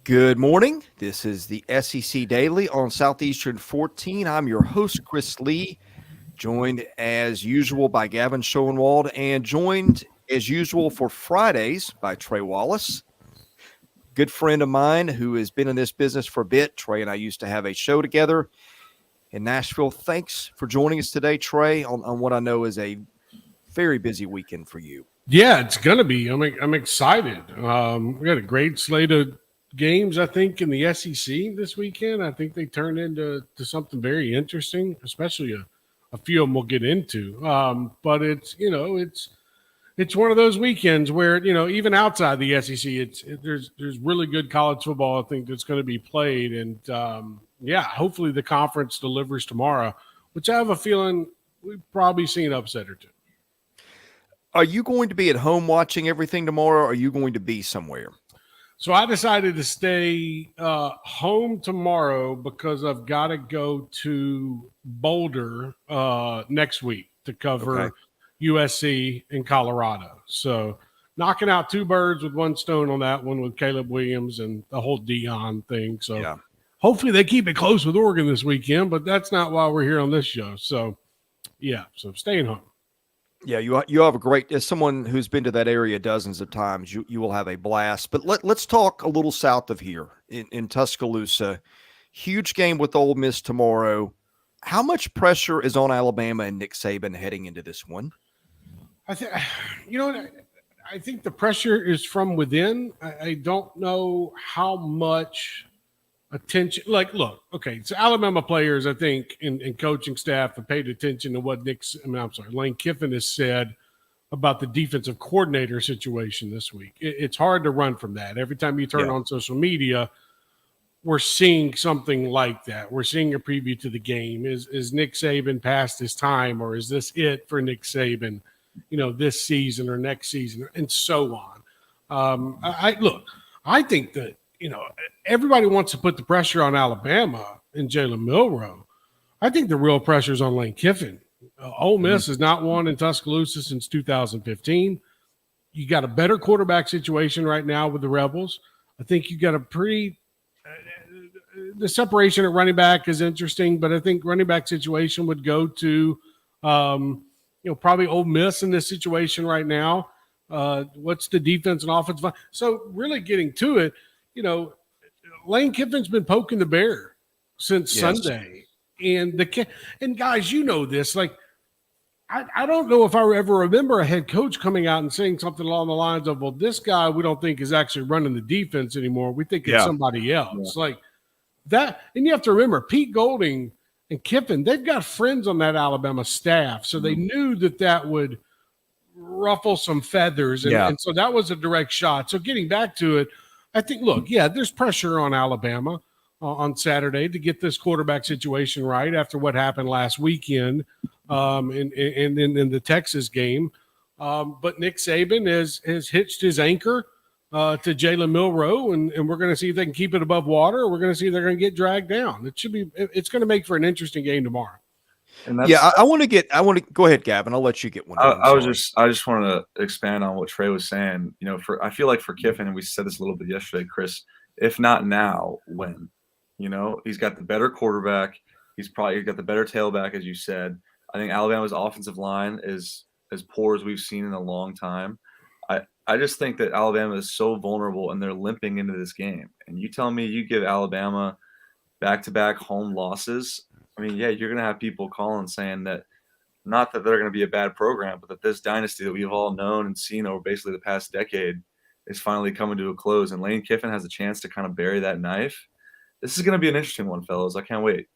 Good morning. This is the SEC Daily on Southeastern 14. I'm your host, Chris Lee, joined as usual by Gavin Schoenwald, and joined as usual for Fridays by Trey Wallace, good friend of mine who has been in this business for a bit. Trey and I used to have a show together in Nashville. Thanks for joining us today, Trey, on what I know is a very busy weekend for you. Yeah, it's going to be. I'm excited. We got a great slate of games, I think, in the SEC this weekend. I think they turned into something very interesting, especially a few of them we'll get into. But it's one of those weekends where, even outside the SEC, there's really good college football, I think, that's going to be played. And, hopefully the conference delivers tomorrow, which I have a feeling we've probably seen an upset or two. Are you going to be at home watching everything tomorrow, or are you going to be somewhere? So I decided to stay home tomorrow because I've got to go to Boulder next week to cover USC in Colorado. So knocking out two birds with one stone on that one with Caleb Williams and the whole Dion thing. So hopefully they keep it close with Oregon this weekend, but that's not why we're here on this show. So, so staying home. Yeah, you have a great, as someone who's been to that area dozens of times, you will have a blast. But let's talk a little south of here in Tuscaloosa. Huge game with Ole Miss tomorrow. How much pressure is on Alabama and Nick Saban heading into this one? I think, I think the pressure is from within. I don't know how much attention. Look, so Alabama players, I think, and coaching staff have paid attention to what Lane Kiffin has said about the defensive coordinator situation this week. It's hard to run from that. Every time you turn on social media, we're seeing something like that. We're seeing a preview to the game. Is Nick Saban past his time, or is this it for Nick Saban, this season or next season, and so on. I think that, everybody wants to put the pressure on Alabama and Jalen Milroe. I think the real pressure is on Lane Kiffin. Ole Miss has not won in Tuscaloosa since 2015. You got a better quarterback situation right now with the Rebels. I think you got a pretty the separation at running back is interesting, but I think running back situation would go to probably Ole Miss in this situation right now. What's the defense and offense? So really getting to it, Lane Kiffin's been poking the bear since Sunday. And guys, this, I don't know if I ever remember a head coach coming out and saying something along the lines of, well, this guy we don't think is actually running the defense anymore. We think it's somebody else. Like that. And you have to remember, Pete Golding and Kiffin, they've got friends on that Alabama staff. So they knew that would ruffle some feathers. And so that was a direct shot. So getting back to it, I think, there's pressure on Alabama on Saturday to get this quarterback situation right after what happened last weekend in the Texas game. But Nick Saban has hitched his anchor to Jalen Milroe, and we're going to see if they can keep it above water, or we're going to see if they're going to get dragged down. It's going to make for an interesting game tomorrow. And I want to go ahead, Gavin. I'll let you get one. I just wanted to expand on what Trey was saying. I feel like for Kiffin, and we said this a little bit yesterday, Chris, if not now, when? He's got the better quarterback. He's probably got the better tailback, as you said. I think Alabama's offensive line is as poor as we've seen in a long time. I just think that Alabama is so vulnerable, and they're limping into this game. And you tell me you give Alabama back-to-back home losses, you're going to have people calling saying that not that they're going to be a bad program, but that this dynasty that we've all known and seen over basically the past decade is finally coming to a close. And Lane Kiffin has a chance to kind of bury that knife. This is going to be an interesting one, fellas. I can't wait.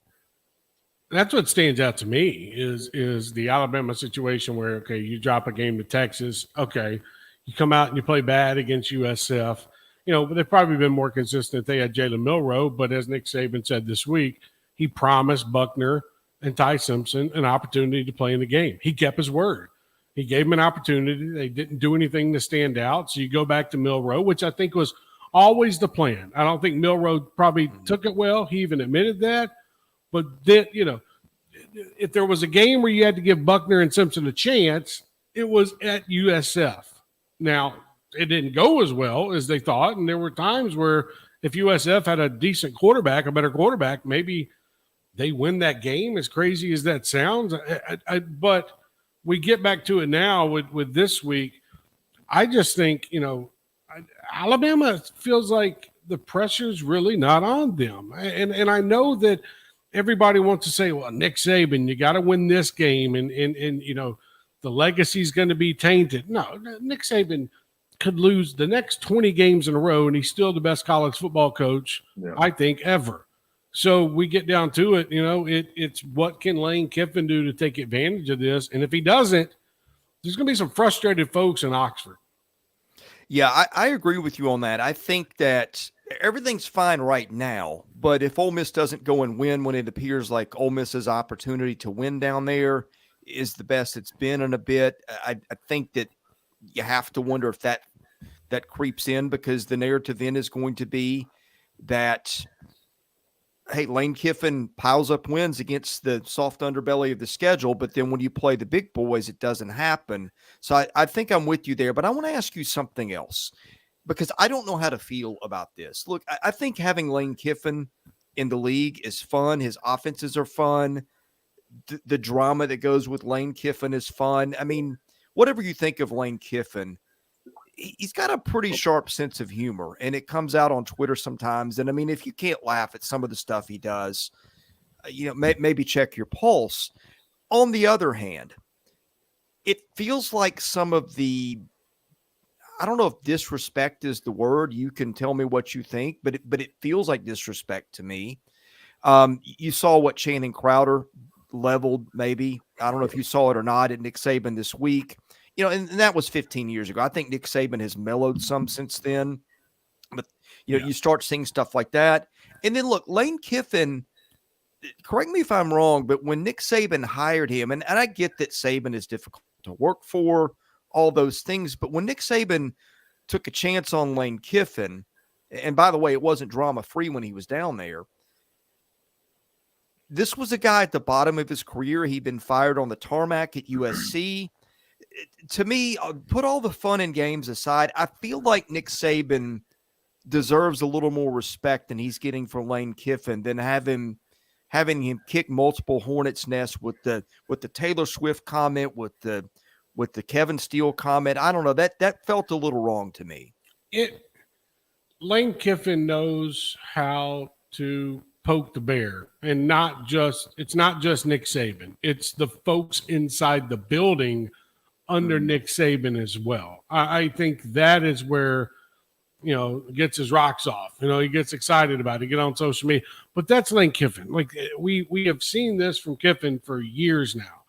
That's what stands out to me is the Alabama situation where, you drop a game to Texas. You come out and you play bad against USF. But they've probably been more consistent if they had Jalen Milroe. But as Nick Saban said this week, he promised Buckner and Ty Simpson an opportunity to play in the game. He kept his word. He gave them an opportunity. They didn't do anything to stand out. So you go back to Milroe, which I think was always the plan. I don't think Milroe probably took it well. He even admitted that. But then, if there was a game where you had to give Buckner and Simpson a chance, it was at USF. Now, it didn't go as well as they thought. And there were times where if USF had a decent quarterback, a better quarterback, maybe they win that game, as crazy as that sounds. But we get back to it now with this week. I just think, Alabama feels like the pressure's really not on them. And I know that everybody wants to say, well, Nick Saban, you got to win this game. And the legacy's going to be tainted. No, Nick Saban could lose the next 20 games in a row, and he's still the best college football coach, I think, ever. So we get down to it, it's what can Lane Kiffin do to take advantage of this? And if he doesn't, there's going to be some frustrated folks in Oxford. Yeah, I agree with you on that. I think that everything's fine right now, but if Ole Miss doesn't go and win when it appears like Ole Miss's opportunity to win down there is the best it's been in a bit, I think that you have to wonder if that creeps in, because the narrative then is going to be that, hey, Lane Kiffin piles up wins against the soft underbelly of the schedule, but then when you play the big boys, it doesn't happen. So I think I'm with you there, but I want to ask you something else, because I don't know how to feel about this. Look, I think having Lane Kiffin in the league is fun. His offenses are fun. The drama that goes with Lane Kiffin is fun. I mean, whatever you think of Lane Kiffin, he's got a pretty sharp sense of humor, and it comes out on Twitter sometimes. And I mean, if you can't laugh at some of the stuff he does, maybe check your pulse. On the other hand, it feels like some of the, I don't know if disrespect is the word. You can tell me what you think, but it feels like disrespect to me. You saw what Channing Crowder leveled, maybe. I don't know if you saw it or not, at Nick Saban this week. And that was 15 years ago. I think Nick Saban has mellowed some since then. But, you start seeing stuff like that. And then, look, Lane Kiffin, correct me if I'm wrong, but when Nick Saban hired him, and I get that Saban is difficult to work for, all those things, but when Nick Saban took a chance on Lane Kiffin, and by the way, it wasn't drama-free when he was down there, this was a guy at the bottom of his career. He'd been fired on the tarmac at USC. To me, put all the fun and games aside, I feel like Nick Saban deserves a little more respect than he's getting from Lane Kiffin than having him kick multiple hornets' nests with the Taylor Swift comment, with the Kevin Steele comment. I don't know, that felt a little wrong to me. Lane Kiffin knows how to poke the bear, and it's not just Nick Saban. It's the folks inside the building under Nick Saban as well. I think that is where, gets his rocks off. He gets excited about it, get on social media. But that's Lane Kiffin. Like, we have seen this from Kiffin for years now.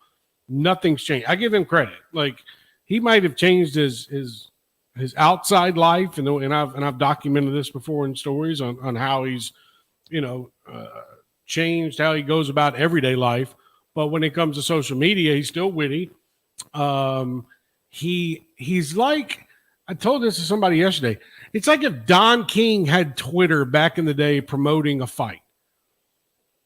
Nothing's changed. I give him credit. Like, he might have changed his outside life, and I've documented this before in stories on how he's, changed how he goes about everyday life. But when it comes to social media, he's still witty. He's like, I told this to somebody yesterday. It's like if Don King had Twitter back in the day promoting a fight.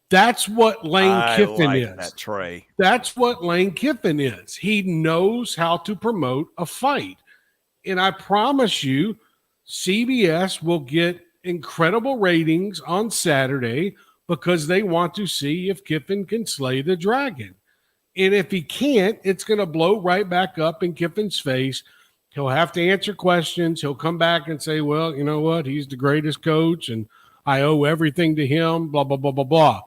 That's what Lane Kiffin is. That, Trey. That's what Lane Kiffin is. He knows how to promote a fight. And I promise you, CBS will get incredible ratings on Saturday because they want to see if Kiffin can slay the dragon. And if he can't, it's going to blow right back up in Kiffin's face. He'll have to answer questions. He'll come back and say, well, you know what? He's the greatest coach, and I owe everything to him, blah, blah, blah, blah, blah.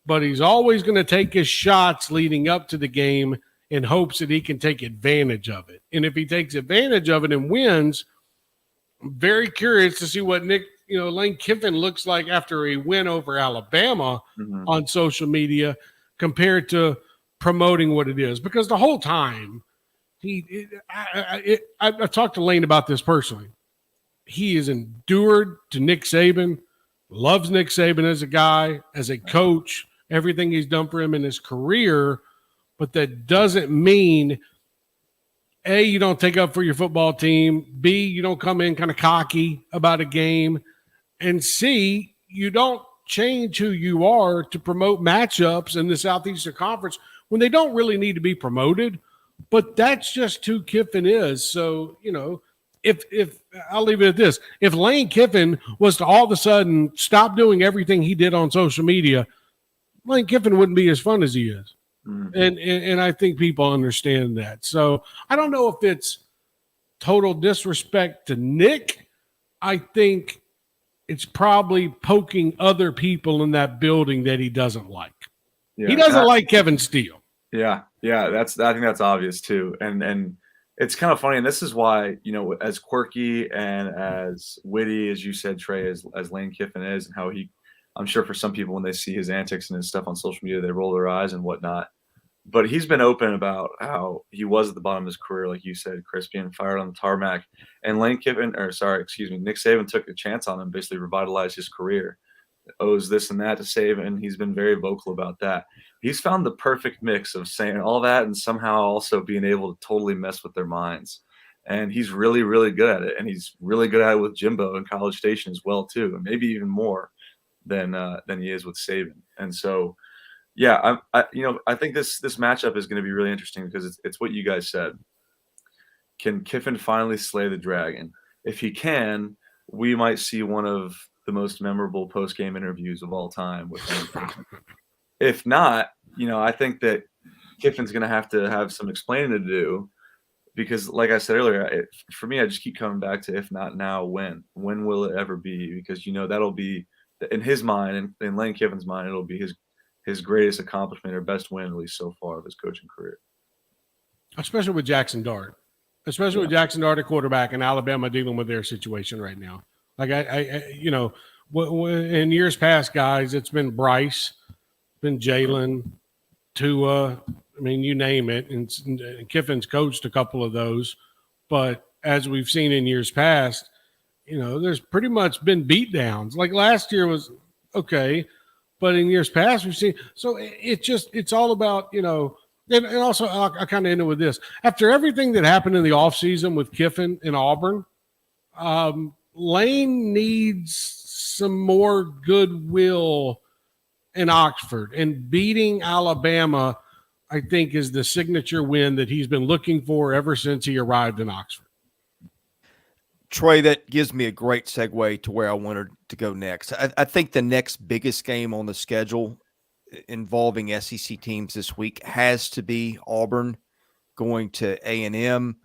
But he's always going to take his shots leading up to the game in hopes that he can take advantage of it. And if he takes advantage of it and wins, I'm very curious to see what Lane Kiffin looks like after a win over Alabama on social media compared to promoting what it is. Because the whole time, I talked to Lane about this personally. He is endured to Nick Saban, loves Nick Saban as a guy, as a coach, everything he's done for him in his career. But that doesn't mean, A, you don't take up for your football team, B, you don't come in kind of cocky about a game, and C, you don't change who you are to promote matchups in the Southeastern Conference when they don't really need to be promoted. But that's just who Kiffin is. So, if I'll leave it at this, if Lane Kiffin was to all of a sudden stop doing everything he did on social media, Lane Kiffin wouldn't be as fun as he is. Mm-hmm. And I think people understand that. So I don't know if it's total disrespect to Nick. I think it's probably poking other people in that building that he doesn't like. Yeah, he doesn't like Kevin Steele. Yeah. I think that's obvious too. And it's kind of funny. And this is why, as quirky and as witty as you said, Trey, as Lane Kiffin is, and how I'm sure for some people when they see his antics and his stuff on social media, they roll their eyes and whatnot. But he's been open about how he was at the bottom of his career, like you said, Chris, being fired on the tarmac. And Nick Saban took a chance on him, basically revitalized his career. Owes this and that to Saban, and he's been very vocal about that. He's found the perfect mix of saying all that and somehow also being able to totally mess with their minds. And he's really, really good at it. And he's really good at it with Jimbo in College Station as well, too, and maybe even more than he is with Saban. And so, yeah, I think this matchup is going to be really interesting because it's what you guys said. Can Kiffin finally slay the dragon? If he can, we might see one of the most memorable post-game interviews of all time with him. If not, I think that Kiffin's going to have some explaining to do because, like I said earlier, for me, I just keep coming back to if not now, when? When will it ever be? Because, that'll be, in his mind, and in Lane Kiffin's mind, it'll be his greatest accomplishment or best win, at least so far, of his coaching career. Especially with Jackson Dart. With Jackson Dart at quarterback and Alabama dealing with their situation right now. Like, in years past, guys, it's been Bryce, been Jalen, Tua, you name it. And Kiffin's coached a couple of those. But as we've seen in years past, there's pretty much been beatdowns. Like last year was okay, but in years past we've seen. So it's all about, and also I kind of end it with this. After everything that happened in the offseason with Kiffin in Auburn, Lane needs some more goodwill in Oxford, and beating Alabama, I think, is the signature win that he's been looking for ever since he arrived in Oxford. Trey, that gives me a great segue to where I wanted to go next. I think the next biggest game on the schedule involving SEC teams this week has to be Auburn going to A&M.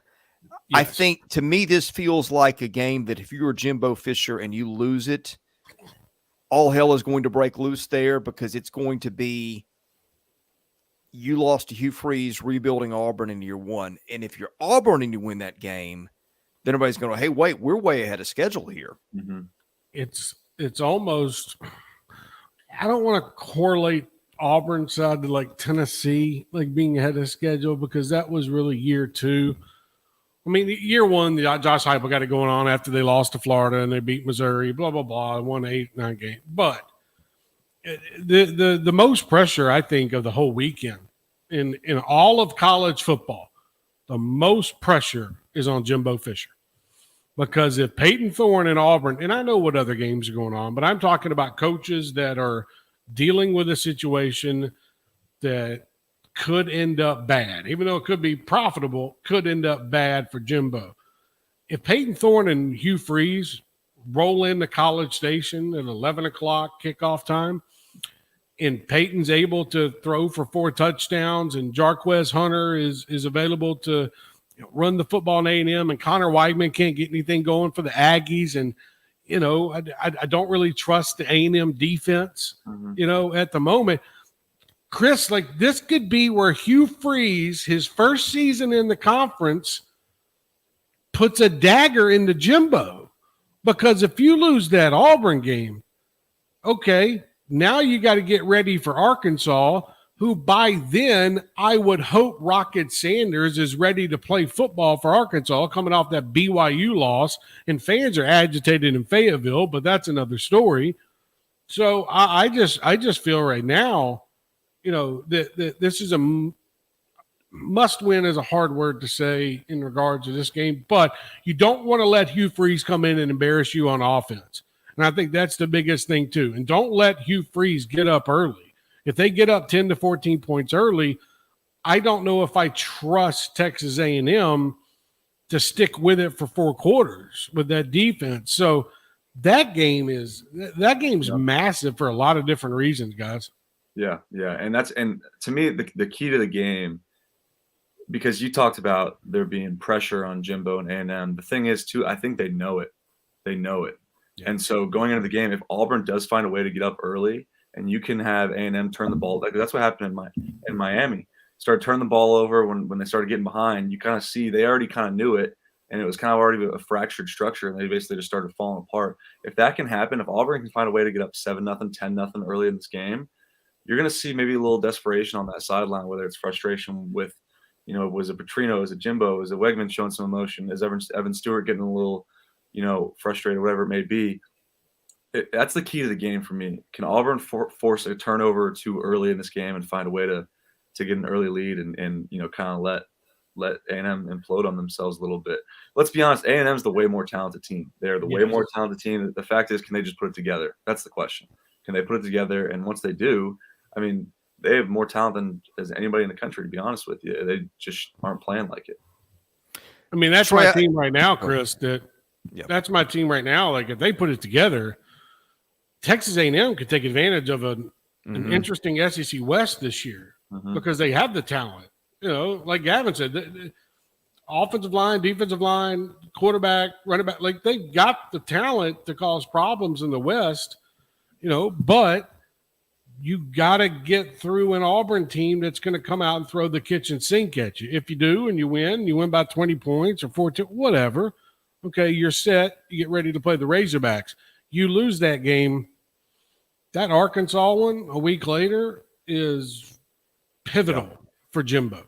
Yes. I think, to me, this feels like a game that if you were Jimbo Fisher and you lose it, all hell is going to break loose there because it's going to be you lost to Hugh Freeze rebuilding Auburn in year one. And if you're Auburn and you win that game, then everybody's going to, hey, wait, we're way ahead of schedule here. Mm-hmm. It's almost – I don't want to correlate Auburn side to like Tennessee, like being ahead of schedule because that was really year two. Year one, Josh Heupel got it going on after they lost to Florida and they beat Missouri, blah, blah, blah, won 8-9 games. But the most pressure, I think, of the whole weekend in all of college football, the most pressure is on Jimbo Fisher. Because if Peyton Thorne and Auburn, and I know what other games are going on, but I'm talking about coaches that are dealing with a situation that could end up bad, even though it could be profitable, could end up bad for Jimbo. If Peyton Thorne and Hugh Freeze roll into College Station at 11 o'clock kickoff time, and Peyton's able to throw for 4 touchdowns, and Jarquez Hunter is available to run the football in A&M, and Connor Weigman can't get anything going for the Aggies, and I don't really trust the A&M defense, at the moment. Chris, like this could be where Hugh Freeze, his first season in the conference, puts a dagger into Jimbo. Because if you lose that Auburn game, okay, now you got to get ready for Arkansas, who by then I would hope Rocket Sanders is ready to play football for Arkansas, coming off that BYU loss, and fans are agitated in Fayetteville, but that's another story. So I just feel right now, that this is a must win is a hard word to say in regards to this game, but you don't want to let Hugh Freeze come in and embarrass you on offense. And I think that's the biggest thing too. And don't let Hugh Freeze get up early. If they get up 10 to 14 points early, I don't know if I trust Texas A&M to stick with it for 4 quarters with that defense. So that game's massive for a lot of different reasons, guys. Yeah. And to me, the key to the game, because you talked about there being pressure on Jimbo and A&M. The thing is, too, I think they know it. Yeah. And so going into the game, if Auburn does find a way to get up early and you can have A&M turn the ball, like that's what happened in Miami. Started turning the ball over when they started getting behind. You kind of see they already kind of knew it, and it was kind of already a fractured structure, and they basically just started falling apart. If that can happen, if Auburn can find a way to get up 7-0, 10-0 early in this game, you're going to see maybe a little desperation on that sideline, whether it's frustration with, was it Petrino, is it Jimbo, is it Wegman showing some emotion, is Evan Stewart getting a little, frustrated, whatever it may be. That's the key to the game for me. Can Auburn force a turnover too early in this game and find a way to get an early lead and kind of let A&M implode on themselves a little bit? Let's be honest, A&M's the way more talented team. They're the way more talented team. The fact is, can they just put it together? That's the question. Can they put it together? And once they do, I mean, they have more talent than as anybody in the country, to be honest with you. They just aren't playing like it. I mean, that's my team right now, Chris. That's my team right now. Like, if they put it together, Texas A&M could take advantage of an interesting SEC West this year because they have the talent. Like Gavin said, the offensive line, defensive line, quarterback, running back, like they've got the talent to cause problems in the West, but you got to get through an Auburn team that's going to come out and throw the kitchen sink at you. If you do and you win by 20 points or 14, whatever, okay, you're set. You get ready to play the Razorbacks. You lose that game, that Arkansas one a week later is pivotal for Jimbo.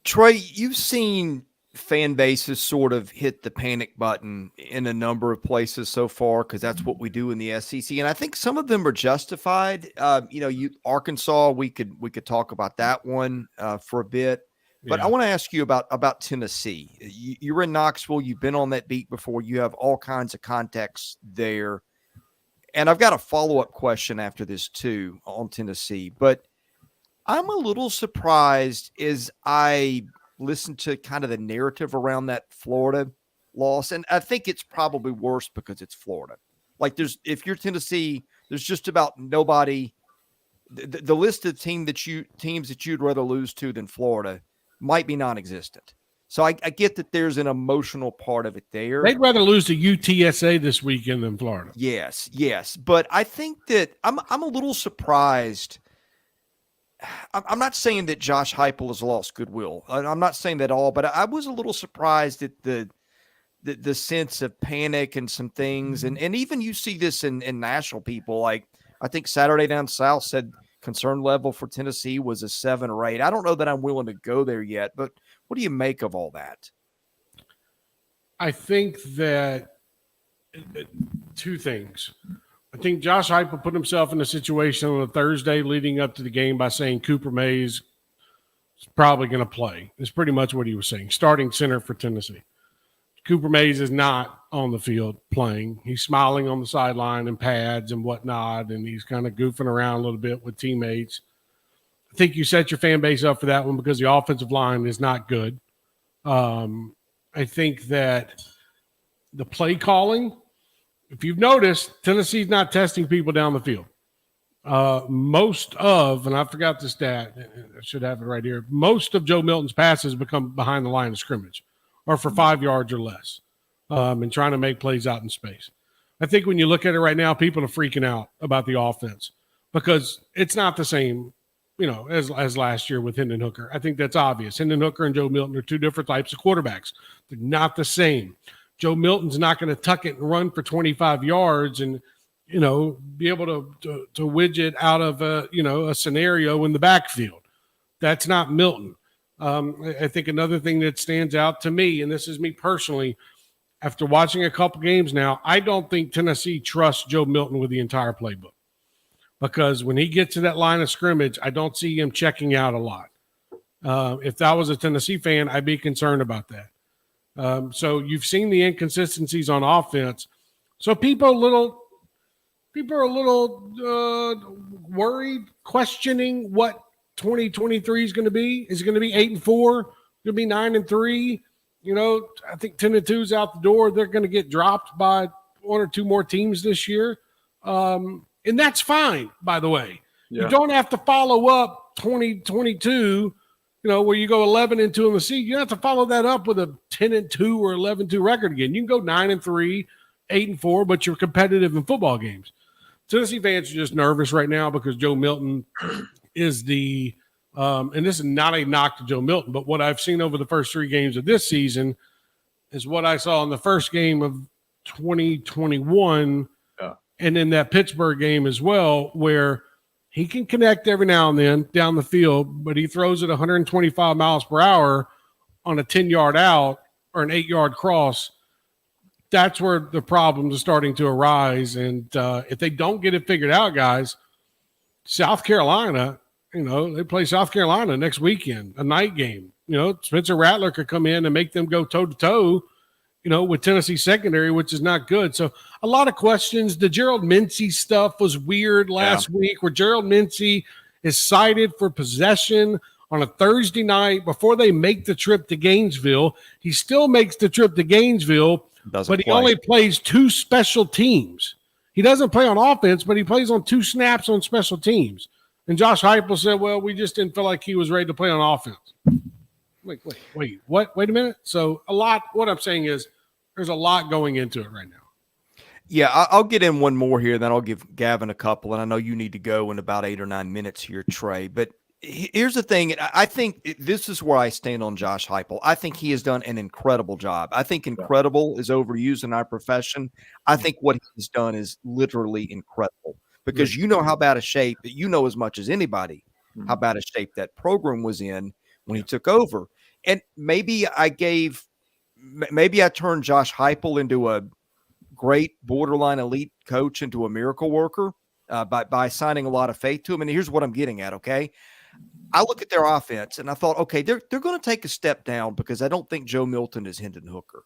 Trey, you've seen fan bases sort of hit the panic button in a number of places so far because that's what we do in the SEC, and I think some of them are justified. Arkansas, we could talk about that one for a bit, but I want to ask you about Tennessee. You're in Knoxville. You've been on that beat before. You have all kinds of context there, and I've got a follow-up question after this too on Tennessee, but I'm a little surprised as I listen to kind of the narrative around that Florida loss. And I think it's probably worse because it's Florida. Like if you're Tennessee, there's just about nobody. The list of teams that you'd rather lose to than Florida might be non-existent. So I get that there's an emotional part of it there. They'd rather lose to UTSA this weekend than Florida. Yes. But I think that I'm a little surprised. I'm not saying that Josh Heupel has lost goodwill. I'm not saying that at all, but I was a little surprised at the sense of panic and some things. And even you see this in national people. Like, I think Saturday Down South said concern level for Tennessee was a 7 or 8. I don't know that I'm willing to go there yet, but what do you make of all that? I think that two things. I think Josh Heupel put himself in a situation on a Thursday leading up to the game by saying Cooper Mays is probably going to play. It's pretty much what he was saying. Starting center for Tennessee. Cooper Mays is not on the field playing. He's smiling on the sideline and pads and whatnot, and he's kind of goofing around a little bit with teammates. I think you set your fan base up for that one because the offensive line is not good. I think that the play calling, if you've noticed, Tennessee's not testing people down the field. Most of, and I forgot the stat, I should have it right here, most of Joe Milton's passes become behind the line of scrimmage or for 5 yards or less and trying to make plays out in space. I think when you look at it right now, people are freaking out about the offense because it's not the same, as last year with Hendon Hooker. I think that's obvious. Hendon Hooker and Joe Milton are two different types of quarterbacks. They're not the same. Joe Milton's not going to tuck it and run for 25 yards and, be able to widget out of a scenario in the backfield. That's not Milton. I think another thing that stands out to me, and this is me personally, after watching a couple games now, I don't think Tennessee trusts Joe Milton with the entire playbook because when he gets to that line of scrimmage, I don't see him checking out a lot. If I was a Tennessee fan, I'd be concerned about that. So you've seen the inconsistencies on offense. So people are a little worried, questioning what 2023 is going to be. Is it going to be 8-4, You'll be 9-3. You know, I think 10-2 is out the door. They're going to get dropped by one or two more teams this year. And that's fine, by the way. Yeah. You don't have to follow up 2022, where you go 11-2 in the season. You don't have to follow that up with a 10-2 or 11-2 record again. You can go 9-3, 8-4, but you're competitive in football games. Tennessee fans are just nervous right now because Joe Milton is the and this is not a knock to Joe Milton, but what I've seen over the first 3 games of this season is what I saw in the first game of 2021 and in that Pittsburgh game as well, where he can connect every now and then down the field, but he throws it 125 miles per hour on a 10-yard out or an 8-yard cross. That's where the problems are starting to arise. And if they don't get it figured out, guys, South Carolina, they play South Carolina next weekend, a night game. Spencer Rattler could come in and make them go toe-to-toe, with Tennessee secondary, which is not good. So a lot of questions. The Gerald Mincey stuff was weird last week, where Gerald Mincey is cited for possession on a Thursday night before they make the trip to Gainesville. He still makes the trip to Gainesville, but he only plays 2 special teams. He doesn't play on offense, but he plays on 2 snaps on special teams. And Josh Heupel said, well, we just didn't feel like he was ready to play on offense. Wait, what? Wait a minute. So what I'm saying is there's a lot going into it right now. Yeah, I'll get in one more here, then I'll give Gavin a couple. And I know you need to go in about 8 or 9 minutes here, Trey. But here's the thing. I think this is where I stand on Josh Heupel. I think he has done an incredible job. I think incredible is overused in our profession. I think what he's done is literally incredible. Because you know how bad a shape, you know as much as anybody how bad a shape that program was in when he took over. And maybe I turned Josh Heupel into a great borderline elite coach, into a miracle worker by signing a lot of faith to him. And here's what I'm getting at, okay? I look at their offense and I thought, okay, they're going to take a step down because I don't think Joe Milton is Hendon Hooker.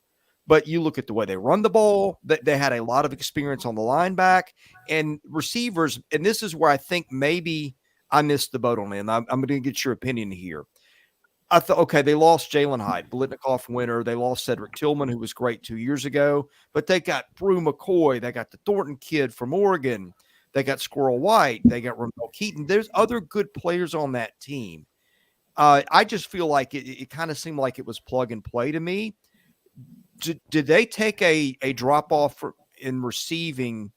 But you look at the way they run the ball, they had a lot of experience on the linebacker and receivers. And this is where I think maybe I missed the boat on it. And I'm going to get your opinion here. I thought, okay, they lost Jalen Hyde, Blitnikoff winner. They lost Cedric Tillman, who was great 2 years ago. But they got Brew McCoy. They got the Thornton kid from Oregon. They got Squirrel White. They got Ramel Keaton. There's other good players on that team. I just feel like it kind of seemed like it was plug and play to me. Did they take a drop off in receiving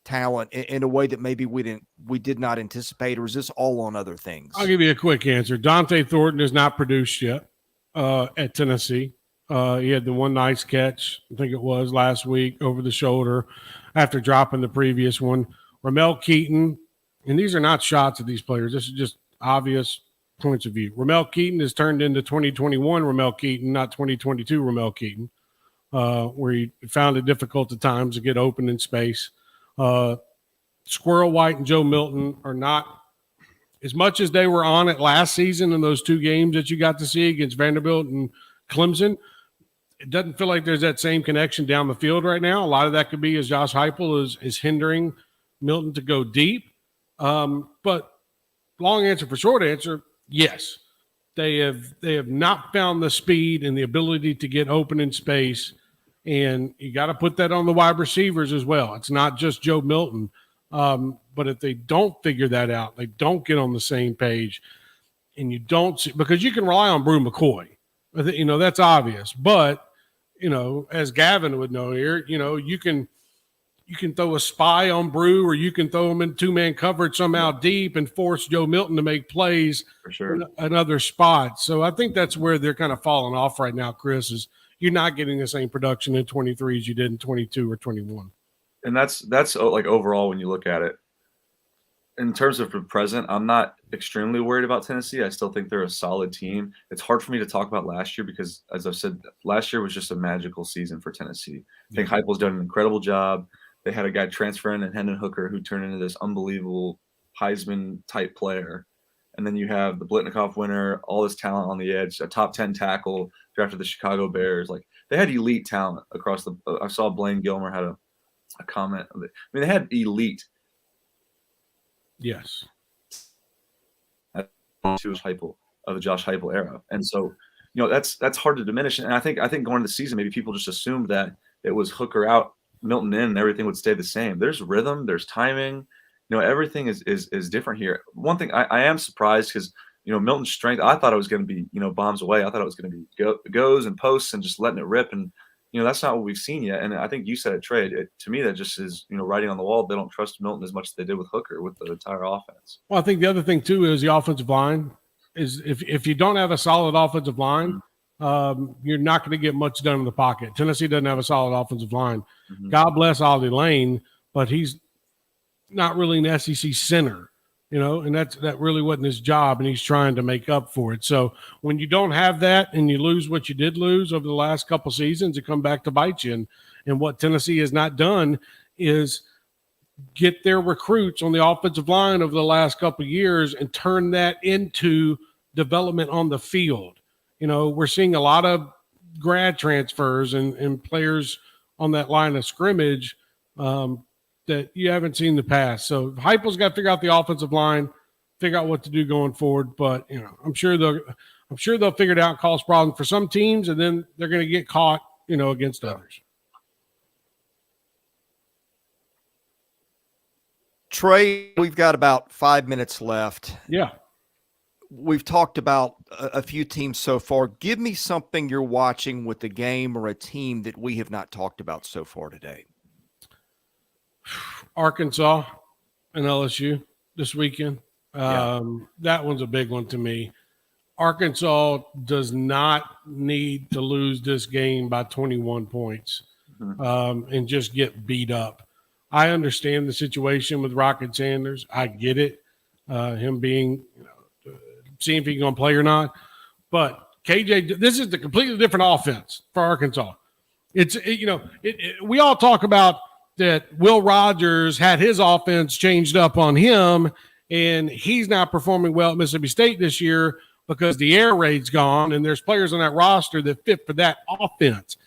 talent in a way that maybe we did not anticipate, or is this all on other things? I'll give you a quick answer. Dante Thornton is not produced yet at Tennessee. He had the one nice catch, I think it was last week, over the shoulder after dropping the previous one. Ramel Keaton, and these are not shots at these players. This is just obvious points of view. Ramel Keaton has turned into 2021 Ramel Keaton, not 2022 Ramel Keaton. Where he found it difficult at times to get open in space. Squirrel White and Joe Milton are not, as much as they were on it last season in those 2 games that you got to see against Vanderbilt and Clemson, it doesn't feel like there's that same connection down the field right now. A lot of that could be as Josh Heupel is hindering Milton to go deep. But long answer for short answer, yes. They have not found the speed and the ability to get open in space, and you got to put that on the wide receivers as well. It's not just Joe Milton, but if they don't figure that out, they don't get on the same page, and you don't see, because you can rely on Brew McCoy, that's obvious. But as Gavin would know here, you can throw a spy on Brew, or you can throw him in 2-man coverage somehow deep and force Joe Milton to make plays for sure in another spot. So I think that's where they're kind of falling off right now, Chris, is you're not getting the same production in 23 as you did in 22 or 21. And that's like overall when you look at it. In terms of the present, I'm not extremely worried about Tennessee. I still think they're a solid team. It's hard for me to talk about last year because, as I've said, last year was just a magical season for Tennessee. I think Heupel's done an incredible job. They had a guy transferring in Hendon Hooker who turned into this unbelievable Heisman-type player. And then you have the Blitnikoff winner, all this talent on the edge, a top 10 tackle, drafted the Chicago Bears. Like, they had elite talent across the – I saw Blaine Gilmer had a comment. I mean, they had elite. Yes. To Heupel, of the Josh Heupel era. And so, that's hard to diminish. And I think going into the season, maybe people just assumed that it was Hooker out, Milton in, and everything would stay the same. There's rhythm, there's timing, everything is different here. One thing I am surprised because Milton's strength, I thought it was going to be bombs away. I thought it was going to be goes and posts and just letting it rip, and that's not what we've seen yet. And I think you said it, Trey. To me, that just is writing on the wall. They don't trust Milton as much as they did with Hooker with the entire offense. Well, I think the other thing too is the offensive line. Is if you don't have a solid offensive line, you're not going to get much done in the pocket. Tennessee doesn't have a solid offensive line. Mm-hmm. God bless Ollie Lane, but he's not really an SEC center, and that really wasn't his job, and he's trying to make up for it. So when you don't have that and you lose what you did lose over the last couple seasons, it come back to bite you. And what Tennessee has not done is get their recruits on the offensive line over the last couple of years and turn that into development on the field. We're seeing a lot of grad transfers and players on that line of scrimmage that you haven't seen in the past. So Heupel's got to figure out the offensive line, figure out what to do going forward. But I'm sure they'll figure it out, cause problems for some teams, and then they're going to get caught, against others. Trey, we've got about 5 minutes left. Yeah. We've talked about a few teams so far. Give me something you're watching with the game or a team that we have not talked about so far today. Arkansas and LSU this weekend. That one's a big one to me. Arkansas does not need to lose this game by 21 points and just get beat up. I understand the situation with Rocket Sanders. I get it. Him being, seeing if he's going to play or not. But KJ, this is a completely different offense for Arkansas. We all talk about that Will Rogers had his offense changed up on him, and he's not performing well at Mississippi State this year because the air raid's gone, and there's players on that roster that fit for that offense.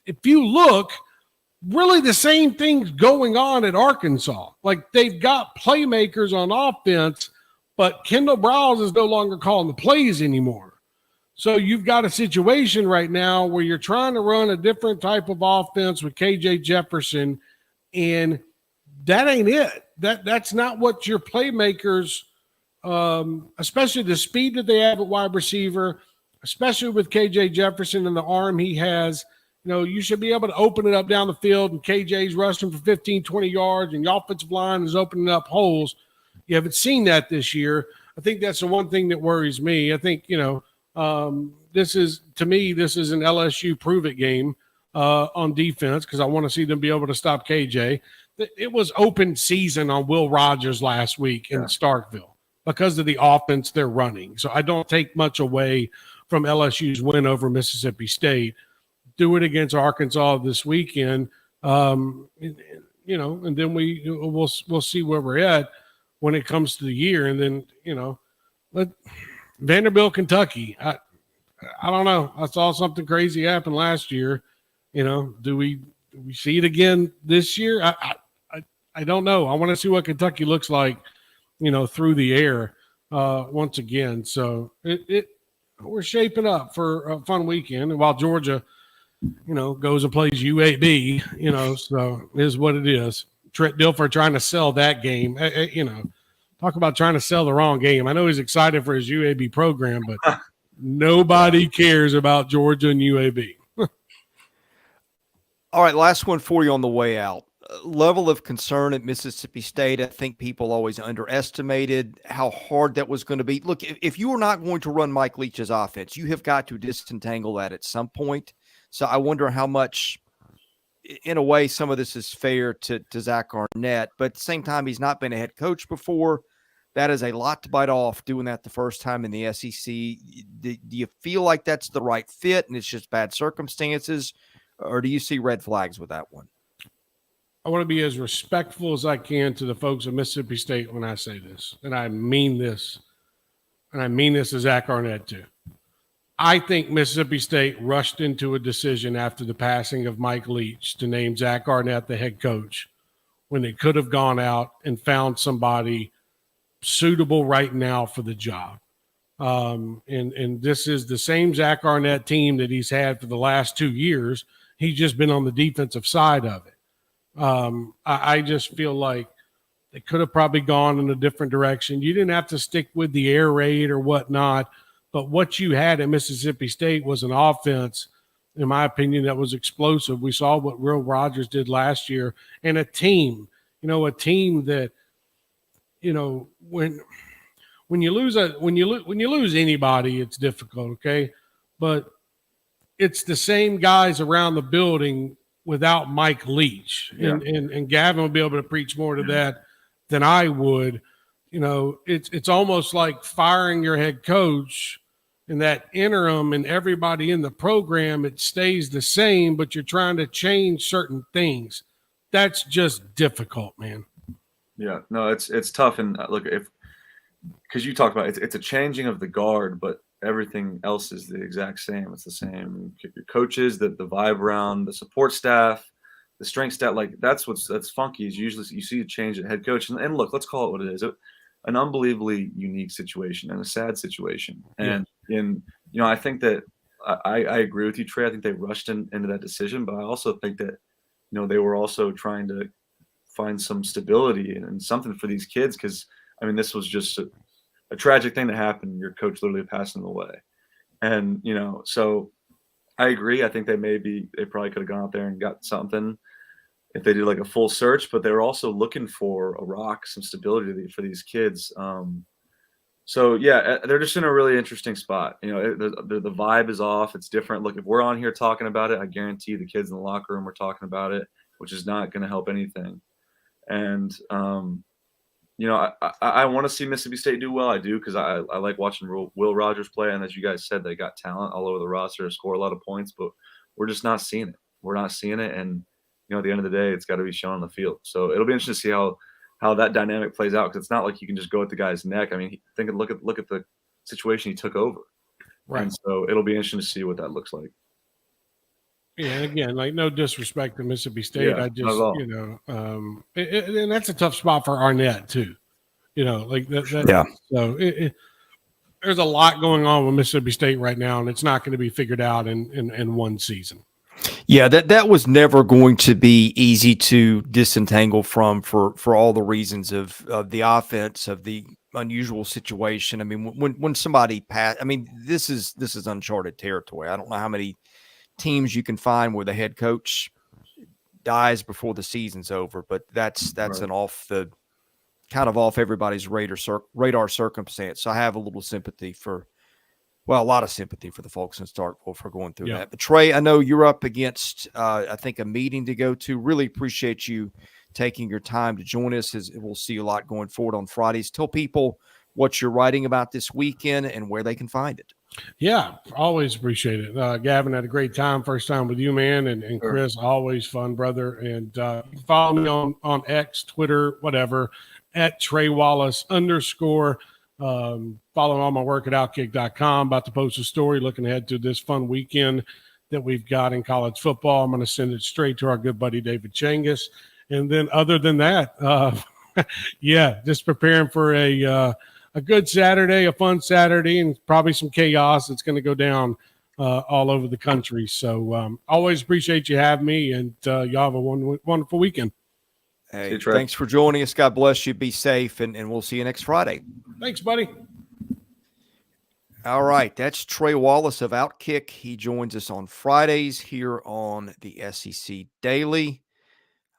If you look, really the same thing's going on at Arkansas. Like, they've got playmakers on offense, but Kendall Browse is no longer calling the plays anymore. So you've got a situation right now where you're trying to run a different type of offense with KJ Jefferson, and that ain't it. That's not what your playmakers, especially the speed that they have at wide receiver, especially with KJ Jefferson and the arm he has. You should be able to open it up down the field, and KJ's rushing for 15, 20 yards, and the offensive line is opening up holes. You haven't seen that this year. I think that's the one thing that worries me. I think, this is an LSU prove-it game on defense because I want to see them be able to stop KJ. It was open season on Will Rogers last week in Starkville because of the offense they're running. So I don't take much away from LSU's win over Mississippi State. Do it against Arkansas this weekend, and then we'll see where we're at when it comes to the year. And then, let Vanderbilt, Kentucky. I don't know. I saw something crazy happen last year. Do we see it again this year? I don't know. I want to see what Kentucky looks like, through the air once again. So we're shaping up for a fun weekend. And while Georgia, goes and plays UAB, so it is what it is. Trent Dilfer trying to sell that game. Talk about trying to sell the wrong game. I know he's excited for his UAB program, but nobody cares about Georgia and UAB. All right, last one for you on the way out. Level of concern at Mississippi State. I think people always underestimated how hard that was going to be. Look, if you are not going to run Mike Leach's offense, you have got to disentangle that at some point. So I wonder how much, in a way, some of this is fair to Zach Arnett. But at the same time, he's not been a head coach before. That is a lot to bite off doing that the first time in the SEC. Do you feel like that's the right fit and it's just bad circumstances? Or do you see red flags with that one? I want to be as respectful as I can to the folks at Mississippi State when I say this. And I mean this. And I mean this to Zach Arnett too. I think Mississippi State rushed into a decision after the passing of Mike Leach to name Zach Arnett the head coach when they could have gone out and found somebody suitable right now for the job. And this is the same Zach Arnett team that he's had for the last 2 years. He's just been on the defensive side of it. I just feel like they could have probably gone in a different direction. You didn't have to stick with the air raid or whatnot, but what you had at Mississippi State was an offense, in my opinion, that was explosive. We saw what Will Rogers did last year, and a team that, when you lose anybody, it's difficult, okay? But it's the same guys around the building without Mike Leach. Yeah. And Gavin will be able to preach more to that than I would. It's almost like firing your head coach in that interim, and everybody in the program, it stays the same, but you're trying to change certain things. That's just difficult, man. Yeah, no, it's tough. And look, because you talked about it's a changing of the guard, but everything else is the exact same. It's the same. Your coaches, the vibe around, the support staff, the strength staff, like that's funky. Is usually you see a change at head coach. And look, let's call it what it is. An unbelievably unique situation and a sad situation. And I think that I agree with you, Trey. I think they rushed into that decision, but I also think that they were also trying to find some stability and something for these kids, because I mean this was just a tragic thing that happened. Your coach literally passing away, and so I agree. I think they probably could have gone out there and got something if they did like a full search, but they were also looking for a rock, some stability for these kids. So yeah, they're just in a really interesting spot. The vibe is off. It's different. Look, if we're on here talking about it, I guarantee the kids in the locker room are talking about it, which is not going to help anything. And I want to see Mississippi State do well. I do, because I like watching Will Rogers play, and as you guys said, they got talent all over the roster to score a lot of points, but we're just not seeing it. We're not seeing it, and at the end of the day, it's got to be shown on the field. So it'll be interesting to see how that dynamic plays out, because it's not like you can just go at the guy's neck. I mean, look at the situation he took over, right? And so it'll be interesting to see what that looks like. Yeah, and again, like no disrespect to Mississippi State, Yeah, I just and that's a tough spot for Arnett too. Like that. Yeah. So there's a lot going on with Mississippi State right now, and it's not going to be figured out in one season. Yeah, that was never going to be easy to disentangle from for all the reasons of the offense, of the unusual situation. I mean, when somebody passed, I mean, this is uncharted territory. I don't know how many teams you can find where the head coach dies before the season's over, but that's Right. an off everybody's radar circumstance. So I have a lot of sympathy for the folks in Starkville for going through that. But Trey, I know you're up against, I think, a meeting to go to. Really appreciate you taking your time to join us. As we'll see a lot going forward on Fridays. Tell people what you're writing about this weekend and where they can find it. Yeah, always appreciate it. Gavin, had a great time. First time with you, man. And Chris, always fun, brother. And follow me on X, Twitter, whatever, at Trey Wallace _. Follow all my work at Outkick.com. About to post a story looking ahead to this fun weekend that we've got in college football. I'm going to send it straight to our good buddy David Changus. And then other than that, just preparing for a good Saturday, a fun Saturday, and probably some chaos that's going to go down all over the country. So always appreciate you having me, and y'all have a wonderful weekend. Hey, thanks for joining us. God bless you. Be safe, and we'll see you next Friday. Thanks, buddy. All right. That's Trey Wallace of Outkick. He joins us on Fridays here on the SEC Daily.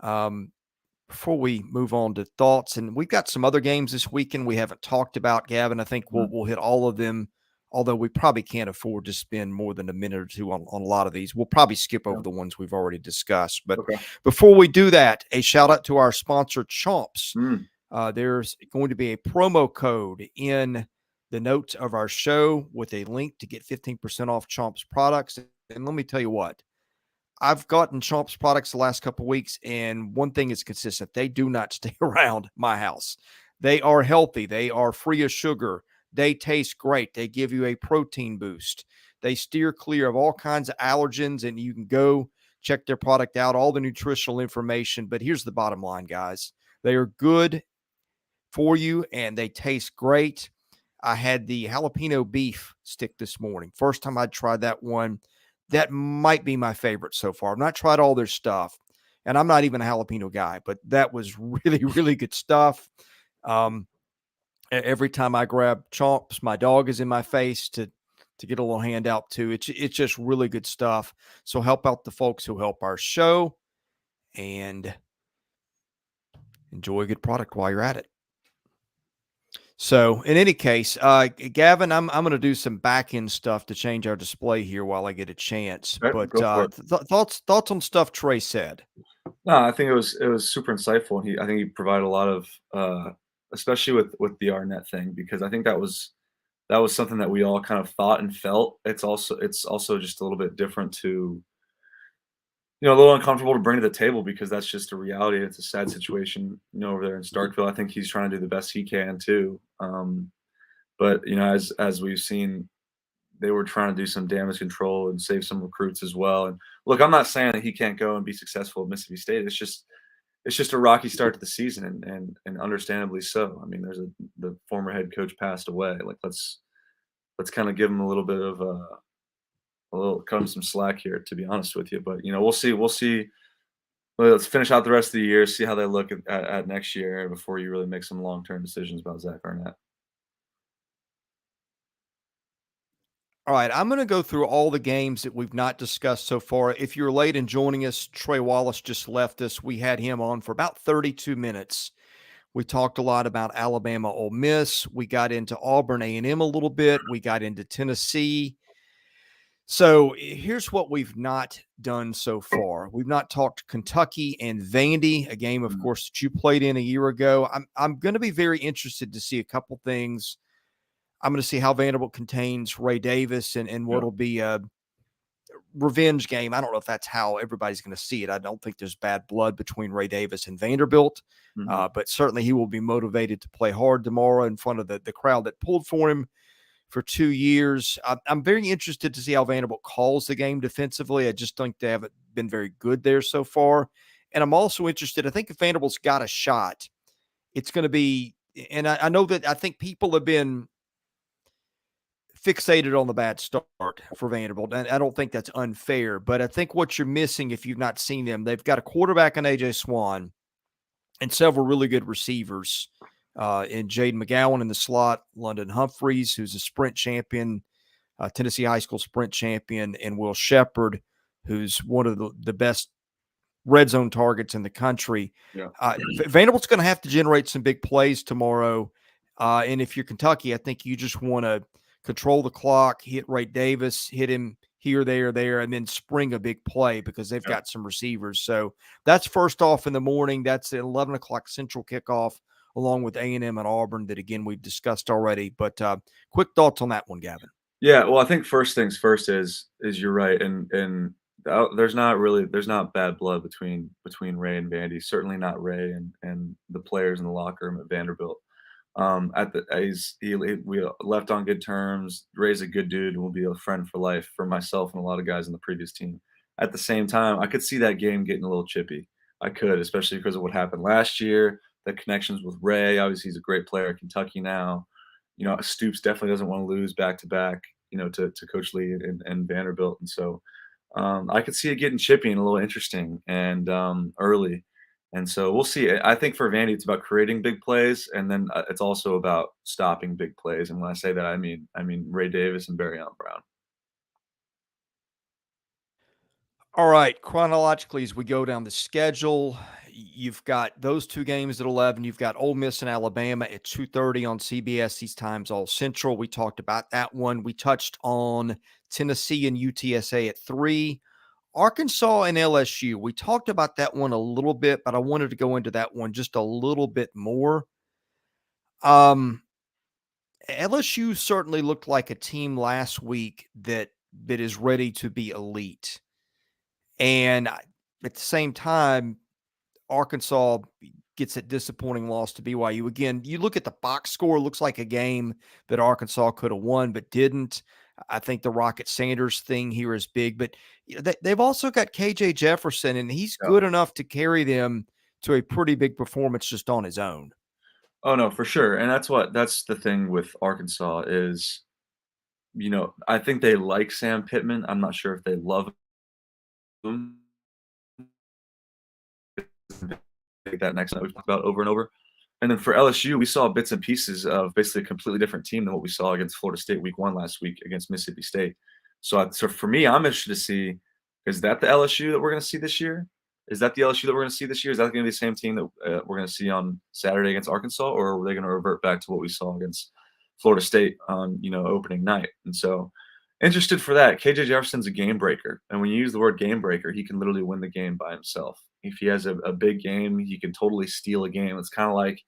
Before we move on to thoughts, and we've got some other games this weekend we haven't talked about, Gavin. I think we'll hit all of them, although we probably can't afford to spend more than a minute or two on a lot of these. We'll probably skip over the ones we've already discussed. But before we do that, a shout out to our sponsor, CHOMPS. There's going to be a promo code in the notes of our show with a link to get 15% off CHOMPS products. And let me tell you what, I've gotten CHOMPS products the last couple of weeks, and one thing is consistent. They do not stay around my house. They are healthy. They are free of sugar. They taste great. They give you a protein boost. They steer clear of all kinds of allergens, and you can go check their product out, all the nutritional information. But here's the bottom line, guys. They are good for you, and they taste great. I had the jalapeno beef stick this morning. First time I'd tried that one. That might be my favorite so far. I've not tried all their stuff, and I'm not even a jalapeno guy, but that was really, really good stuff. Every time I grab CHOMPS, my dog is in my face to get a little handout too. It's just really good stuff. So help out the folks who help our show and enjoy a good product while you're at it. So in any case, Gavin, I'm going to do some back end stuff to change our display here while I get a chance. Okay, But go for it. thoughts on stuff Trey said. No, I think it was super insightful. And I think he provided a lot of, especially with the Arnett thing, because I think that was something that we all kind of thought and felt. It's also just a little bit different to, a little uncomfortable to bring to the table because that's just a reality. It's a sad situation, over there in Starkville. I think he's trying to do the best he can too. But as we've seen, they were trying to do some damage control and save some recruits as well. And look, I'm not saying that he can't go and be successful at Mississippi State. It's just a rocky start to the season, and understandably so. I mean, the former head coach passed away. Like let's kind of give him a little bit of cut him some slack here, to be honest with you. But we'll see. Let's finish out the rest of the year, see how they look at next year before you really make some long-term decisions about Zach Arnett. All right, I'm going to go through all the games that we've not discussed so far. If you're late in joining us, Trey Wallace just left us. We had him on for about 32 minutes. We talked a lot about Alabama, Ole Miss. We got into Auburn, A&M a little bit. We got into Tennessee. So here's what we've not done so far. We've not talked Kentucky and Vandy, a game, of course, that you played in a year ago. I'm going to be very interested to see a couple things. I'm going to see how Vanderbilt contains Ray Davis and what'll be a revenge game. I don't know if that's how everybody's going to see it. I don't think there's bad blood between Ray Davis and Vanderbilt, but certainly he will be motivated to play hard tomorrow in front of the crowd that pulled for him for 2 years. I'm very interested to see how Vanderbilt calls the game defensively. I just think they haven't been very good there so far. And I'm also interested, I think if Vanderbilt's got a shot, it's going to be, and I know that I think people have been fixated on the bad start for Vanderbilt, and I don't think that's unfair, but I think what you're missing if you've not seen them, they've got a quarterback in A.J. Swan and several really good receivers in Jaden McGowan in the slot, London Humphreys, who's a sprint champion, Tennessee high school sprint champion, and Will Shepard, who's one of the best red zone targets in the country. Yeah. Vanderbilt's going to have to generate some big plays tomorrow, and if you're Kentucky, I think you just want to control the clock, hit Ray Davis, hit him here, there, and then spring a big play because they've got some receivers. So that's first off in the morning. That's an 11 o'clock Central kickoff along with A&M and Auburn that, again, we've discussed already. But quick thoughts on that one, Gavin. Yeah, well, I think first things first is you're right. And there's not bad blood between Ray and Vandy. Certainly not Ray and the players in the locker room at Vanderbilt. We left on good terms. Ray's a good dude and will be a friend for life for myself and a lot of guys in the previous team. At the same time, I could see that game getting a little chippy. I could, especially because of what happened last year, the connections with Ray. Obviously, he's a great player at Kentucky now. Stoops definitely doesn't want to lose back to back, to Coach Lee and Vanderbilt. And so I could see it getting chippy and a little interesting and early. And so we'll see. I think for Vandy, it's about creating big plays, and then it's also about stopping big plays. And when I say that, I mean Ray Davis and Barryon Brown. All right, chronologically, as we go down the schedule, you've got those two games at 11. You've got Ole Miss and Alabama at 2:30 on CBS. These times all Central. We talked about that one. We touched on Tennessee and UTSA at 3. Arkansas and LSU. We talked about that one a little bit, but I wanted to go into that one just a little bit more. LSU certainly looked like a team last week that is ready to be elite. And at the same time, Arkansas gets a disappointing loss to BYU. Again, you look at the box score, looks like a game that Arkansas could have won but didn't. I think the Rocket Sanders thing here is big, but they've also got KJ Jefferson, and he's good enough to carry them to a pretty big performance just on his own. Oh no, for sure. And that's the thing with Arkansas is, I think they like Sam Pittman. I'm not sure if they love him. Take that next night we've talked about over and over. And then for LSU, we saw bits and pieces of basically a completely different team than what we saw against Florida State week 1 last week against Mississippi State. So for me, I'm interested to see, is that the LSU that we're going to see this year? Is that the LSU that we're going to see this year? Is that going to be the same team that we're going to see on Saturday against Arkansas, or are they going to revert back to what we saw against Florida State on opening night? And so interested for that. KJ Jefferson's a game breaker, and when you use the word game breaker, he can literally win the game by himself. If he has a big game, he can totally steal a game. It's kind of like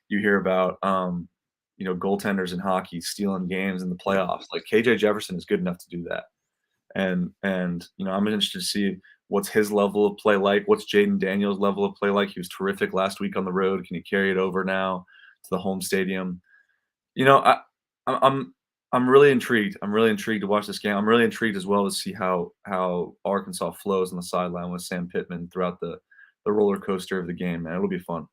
you hear about goaltenders in hockey stealing games in the playoffs. Like KJ Jefferson is good enough to do that. And I'm interested to see what's his level of play like. What's Jaden Daniels' level of play like? He was terrific last week on the road. Can he carry it over now to the home stadium? I'm really intrigued. I'm really intrigued to watch this game. I'm really intrigued as well to see how Arkansas flows on the sideline with Sam Pittman throughout the roller coaster of the game, man. It'll be fun.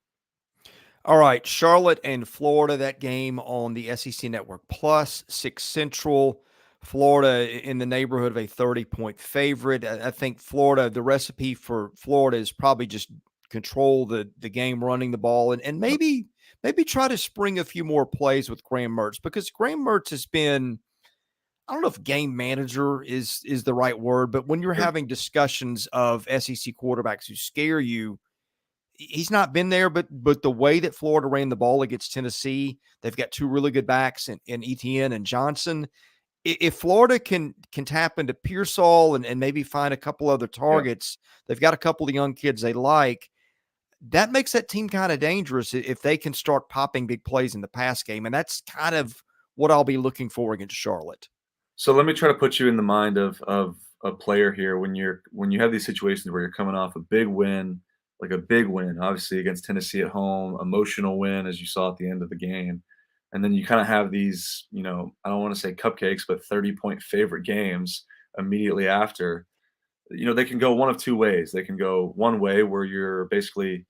All right, Charlotte and Florida, that game on the SEC Network Plus, 6 Central. Florida in the neighborhood of a 30-point favorite. I think Florida, the recipe for Florida is probably just control the game running the ball and maybe try to spring a few more plays with Graham Mertz, because Graham Mertz has been, I don't know if game manager is the right word, but when you're having discussions of SEC quarterbacks who scare you, he's not been there, but the way that Florida ran the ball against Tennessee, they've got 2 really good backs in Etienne and Johnson. If Florida can tap into Pearsall and maybe find a couple other targets, they've got a couple of young kids they like. That makes that team kind of dangerous if they can start popping big plays in the pass game. And that's kind of what I'll be looking for against Charlotte. So let me try to put you in the mind of a player here when you have these situations where you're coming off a big win, like a big win, obviously against Tennessee at home, emotional win as you saw at the end of the game. And then you kind of have these, I don't want to say cupcakes, but 30-point favorite games immediately after. They can go one of 2 ways. They can go one way where you're basically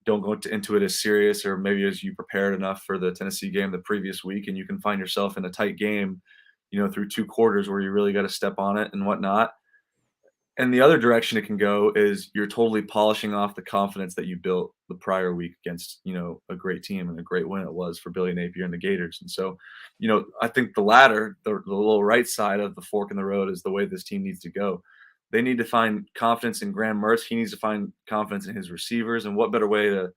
don't go into it as serious, or maybe as you prepared enough for the Tennessee game the previous week, and you can find yourself in a tight game, through 2 quarters where you really got to step on it and whatnot. And the other direction it can go is you're totally polishing off the confidence that you built the prior week against, a great team and a great win it was for Billy Napier and the Gators. And so, I think the latter, the little right side of the fork in the road, is the way this team needs to go. They need to find confidence in Graham Mertz. He needs to find confidence in his receivers. And what better way to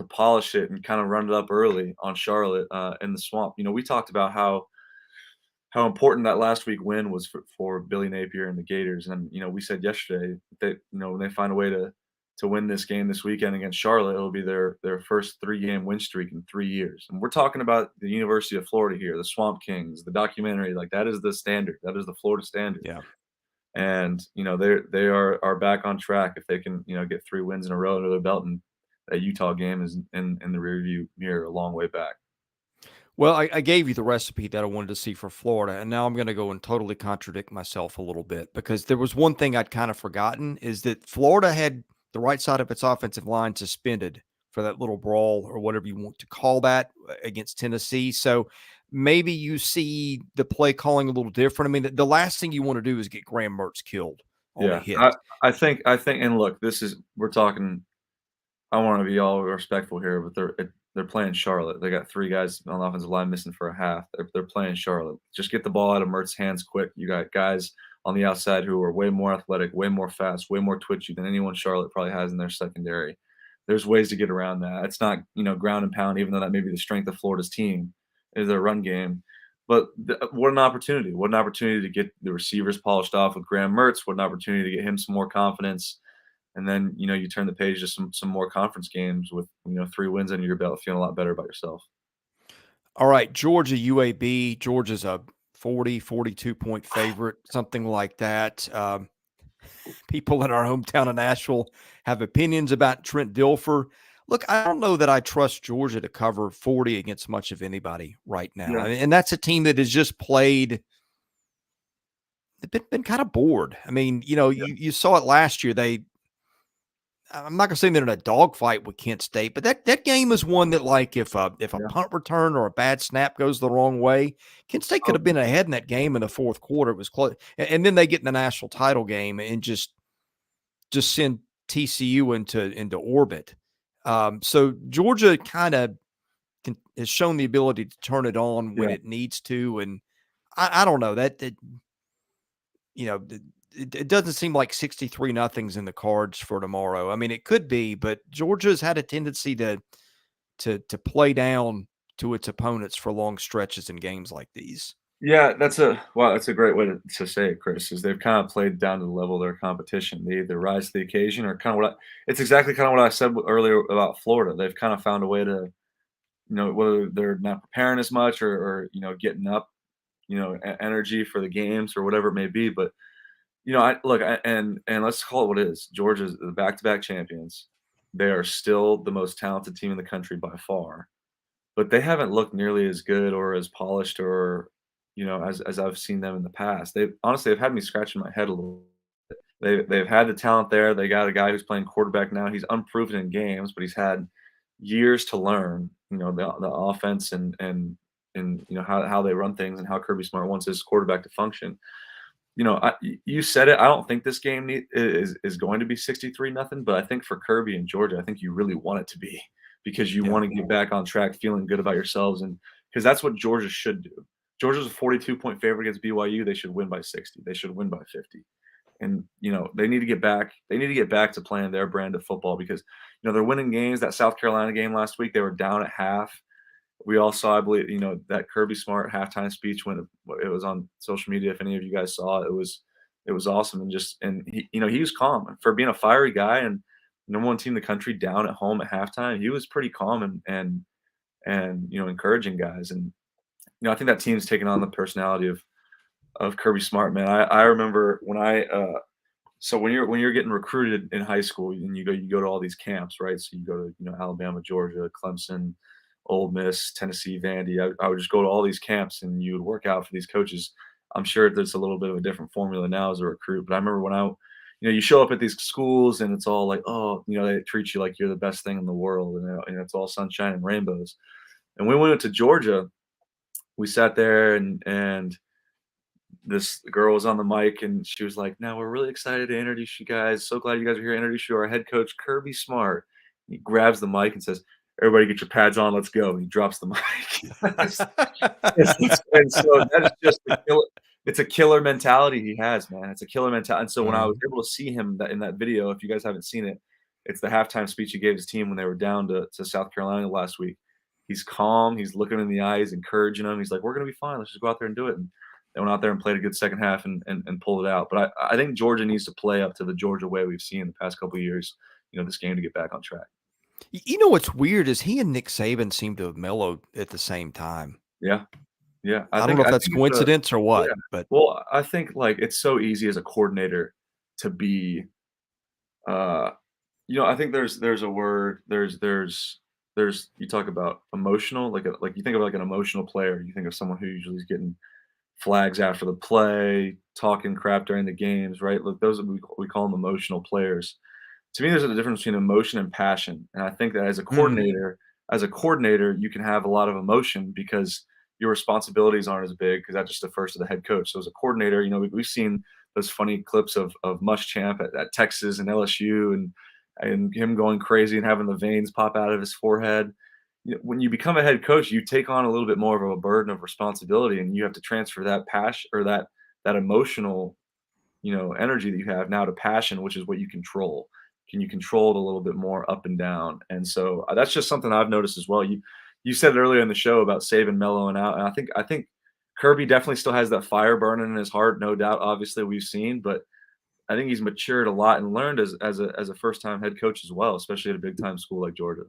polish it and kind of run it up early on Charlotte in the Swamp. We talked about how important that last week win was for Billy Napier and the Gators. And, we said yesterday that, when they find a way to win this game this weekend against Charlotte, it'll be their first 3-game win streak in 3 years. And we're talking about the University of Florida here, the Swamp Kings, the documentary. Like, that is the standard. That is the Florida standard. Yeah. And, they are back on track if they can, get 3 wins in a row under their belt. And that Utah game is in the rearview mirror a long way back. Well, I gave you the recipe that I wanted to see for Florida, and now I'm going to go and totally contradict myself a little bit, because there was one thing I'd kind of forgotten, is that Florida had the right side of its offensive line suspended for that little brawl, or whatever you want to call that, against Tennessee. So maybe you see the play calling a little different. I mean, the last thing you want to do is get Graham Mertz killed on a hit. I think, and look, we're talking, I want to be all respectful here, but they're playing Charlotte. They got 3 guys on the offensive line missing for a half. They're playing Charlotte. Just get the ball out of Mertz's hands quick. You got guys on the outside who are way more athletic, way more fast, way more twitchy than anyone Charlotte probably has in their secondary. There's ways to get around that. It's not, ground and pound, even though that may be the strength of Florida's team, is their run game. But what an opportunity. What an opportunity to get the receivers polished off with Graham Mertz. What an opportunity to get him some more confidence. And then, you turn the page to some more conference games with, 3 wins under your belt, feeling a lot better about yourself. All right, Georgia, UAB. Georgia's a 42-point favorite, something like that. People in our hometown of Nashville have opinions about Trent Dilfer. Look, I don't know that I trust Georgia to cover 40 against much of anybody right now. Yeah. And that's a team that has just played – they've been kind of bored. I mean, you saw it last year. I'm not gonna say they're in a dogfight with Kent State, but that game is one that, like, if a punt return or a bad snap goes the wrong way, Kent State could have been ahead in that game in the fourth quarter. It was close, and then they get in the national title game and just send TCU into orbit. So Georgia kind of has shown the ability to turn it on when it needs to, and I don't know that you know. It doesn't seem like 63-0's in the cards for tomorrow. I mean, it could be, but Georgia's had a tendency to play down to its opponents for long stretches in games like these. Yeah, that's a great way to say it, Chris. Is they've kind of played down to the level of their competition. They either rise to the occasion or kind of it's exactly kind of what I said earlier about Florida. They've kind of found a way to, whether they're not preparing as much or getting up, energy for the games or whatever it may be, but. And let's call it what it is. Georgia's the back-to-back champions. They are still the most talented team in the country by far, but they haven't looked nearly as good or as polished or, as I've seen them in the past. They've had me scratching my head a little bit. They've had the talent there. They got a guy who's playing quarterback now. He's unproven in games, but he's had years to learn, the offense and how they run things and how Kirby Smart wants his quarterback to function. You said it. I don't think this game is going to be 63-0, but I think for Kirby and Georgia, I think you really want it to be because you want to get back on track, feeling good about yourselves, and because that's what Georgia should do. Georgia's a 42-point favorite against BYU. They should win by 60. They should win by 50, and they need to get back. They need to get back to playing their brand of football because they're winning games. That South Carolina game last week, they were down at half. We all saw, I believe, that Kirby Smart halftime speech when it was on social media. If any of you guys saw it, it was awesome. And he was calm for being a fiery guy and number one team in the country down at home at halftime. He was pretty calm and encouraging guys. And I think that team's taken on the personality of Kirby Smart, man. I remember when so when you're getting recruited in high school and you go to all these camps, right? So you go to Alabama, Georgia, Clemson, Ole Miss, Tennessee, Vandy. I would just go to all these camps and you would work out for these coaches. I'm sure there's a little bit of a different formula now as a recruit, but I remember when you show up at these schools and it's all like, they treat you like you're the best thing in the world, and it's all sunshine and rainbows. And when we went to Georgia, we sat there and this girl was on the mic and she was like, "Now we're really excited to introduce you guys. So glad you guys are here. Introduce you to our head coach, Kirby Smart." He grabs the mic and says, "Everybody get your pads on, let's go." And he drops the mic. And so that's just it's a killer mentality he has, man. It's a killer mentality. And so when I was able to see him in that video, if you guys haven't seen it, it's the halftime speech he gave his team when they were down to South Carolina last week. He's calm. He's looking in the eyes, encouraging them. He's like, "We're going to be fine. Let's just go out there and do it." And they went out there and played a good second half and pulled it out. But I think Georgia needs to play up to the Georgia way we've seen in the past couple of years, this game to get back on track. What's weird is he and Nick Saban seem to have mellowed at the same time. Yeah. Yeah. I don't know if that's coincidence or what, but I think it's so easy as a coordinator to be, I think there's a word, you talk about emotional, like you think of an emotional player, you think of someone who usually is getting flags after the play, talking crap during the games, right? Look, those we call them emotional players. To me, there's a difference between emotion and passion. And I think that as a coordinator, you can have a lot of emotion because your responsibilities aren't as big because that's just defers to the head coach. So as a coordinator, we've seen those funny clips of Muschamp at Texas and LSU and him going crazy and having the veins pop out of his forehead. When you become a head coach, you take on a little bit more of a burden of responsibility and you have to transfer that passion or that emotional, energy that you have now to passion, which is what you control. Can you control it a little bit more up and down? And so that's just something I've noticed as well. You said it earlier in the show about Saban mellowing out, and I think Kirby definitely still has that fire burning in his heart, no doubt. Obviously, we've seen, but I think he's matured a lot and learned as a first time head coach as well, especially at a big time school like Georgia.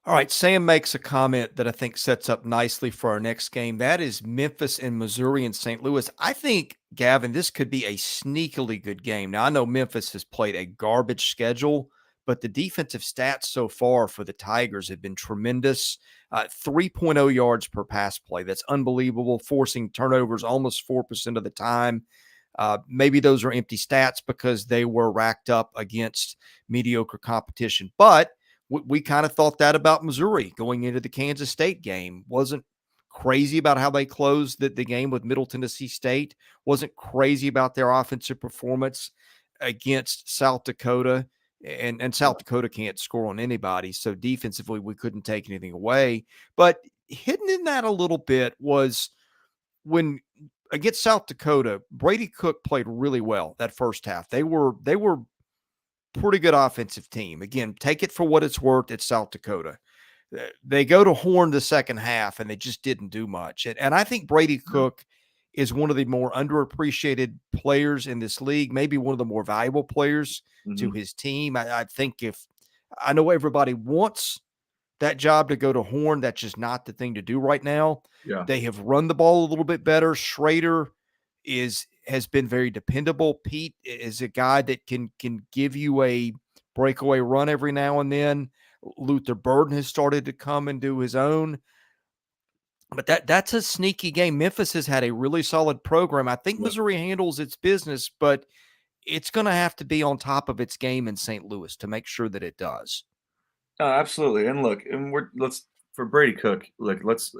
All right, Sam makes a comment that I think sets up nicely for our next game. That is Memphis and Missouri and St. Louis. I think, Gavin, this could be a sneakily good game. Now, I know Memphis has played a garbage schedule, but the defensive stats so far for the Tigers have been tremendous. 3.0 yards per pass play. That's unbelievable, forcing turnovers almost 4% of the time. Maybe those are empty stats because they were racked up against mediocre competition. But we kind of thought that about Missouri going into the Kansas State game. Wasn't crazy about how they closed the game with Middle Tennessee State. Wasn't crazy about their offensive performance against South Dakota. And South Dakota can't score on anybody. So defensively, we couldn't take anything away. But hidden in that a little bit was when against South Dakota, Brady Cook played really well that first half. They were pretty good offensive team. Again, take it for what it's worth. It's South Dakota. They go to Horn the second half, and they just didn't do much. And I think Brady Cook is one of the more underappreciated players in this league, maybe one of the more valuable players to his team. I think I know everybody wants that job to go to Horn, that's just not the thing to do right now. Yeah. They have run the ball a little bit better. Schrader has been very dependable. Pete is a guy that can give you a breakaway run every now and then. Luther Burden has started to come and do his own. But that's a sneaky game. Memphis has had a really solid program. I think Missouri handles its business, but it's going to have to be on top of its game in St. Louis to make sure that it does. Absolutely. And look, and for Brady Cook,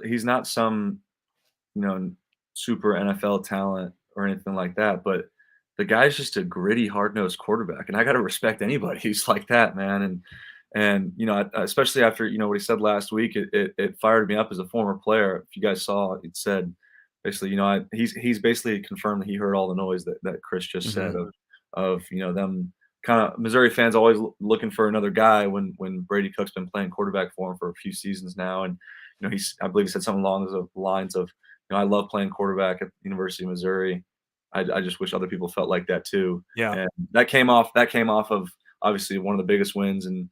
he's not some, super NFL talent or anything like that, but the guy's just a gritty, hard-nosed quarterback. And I got to respect anybody who's like that, man. And especially after, what he said last week, it fired me up as a former player. If you guys saw, it said basically, he's basically confirmed that he heard all the noise that Chris just said of them kind of Missouri fans always looking for another guy when Brady Cook's been playing quarterback for him for a few seasons now. And, I believe he said something along the lines of, I love playing quarterback at the University of Missouri. I just wish other people felt like that too. Yeah. And that came off of obviously one of the biggest wins in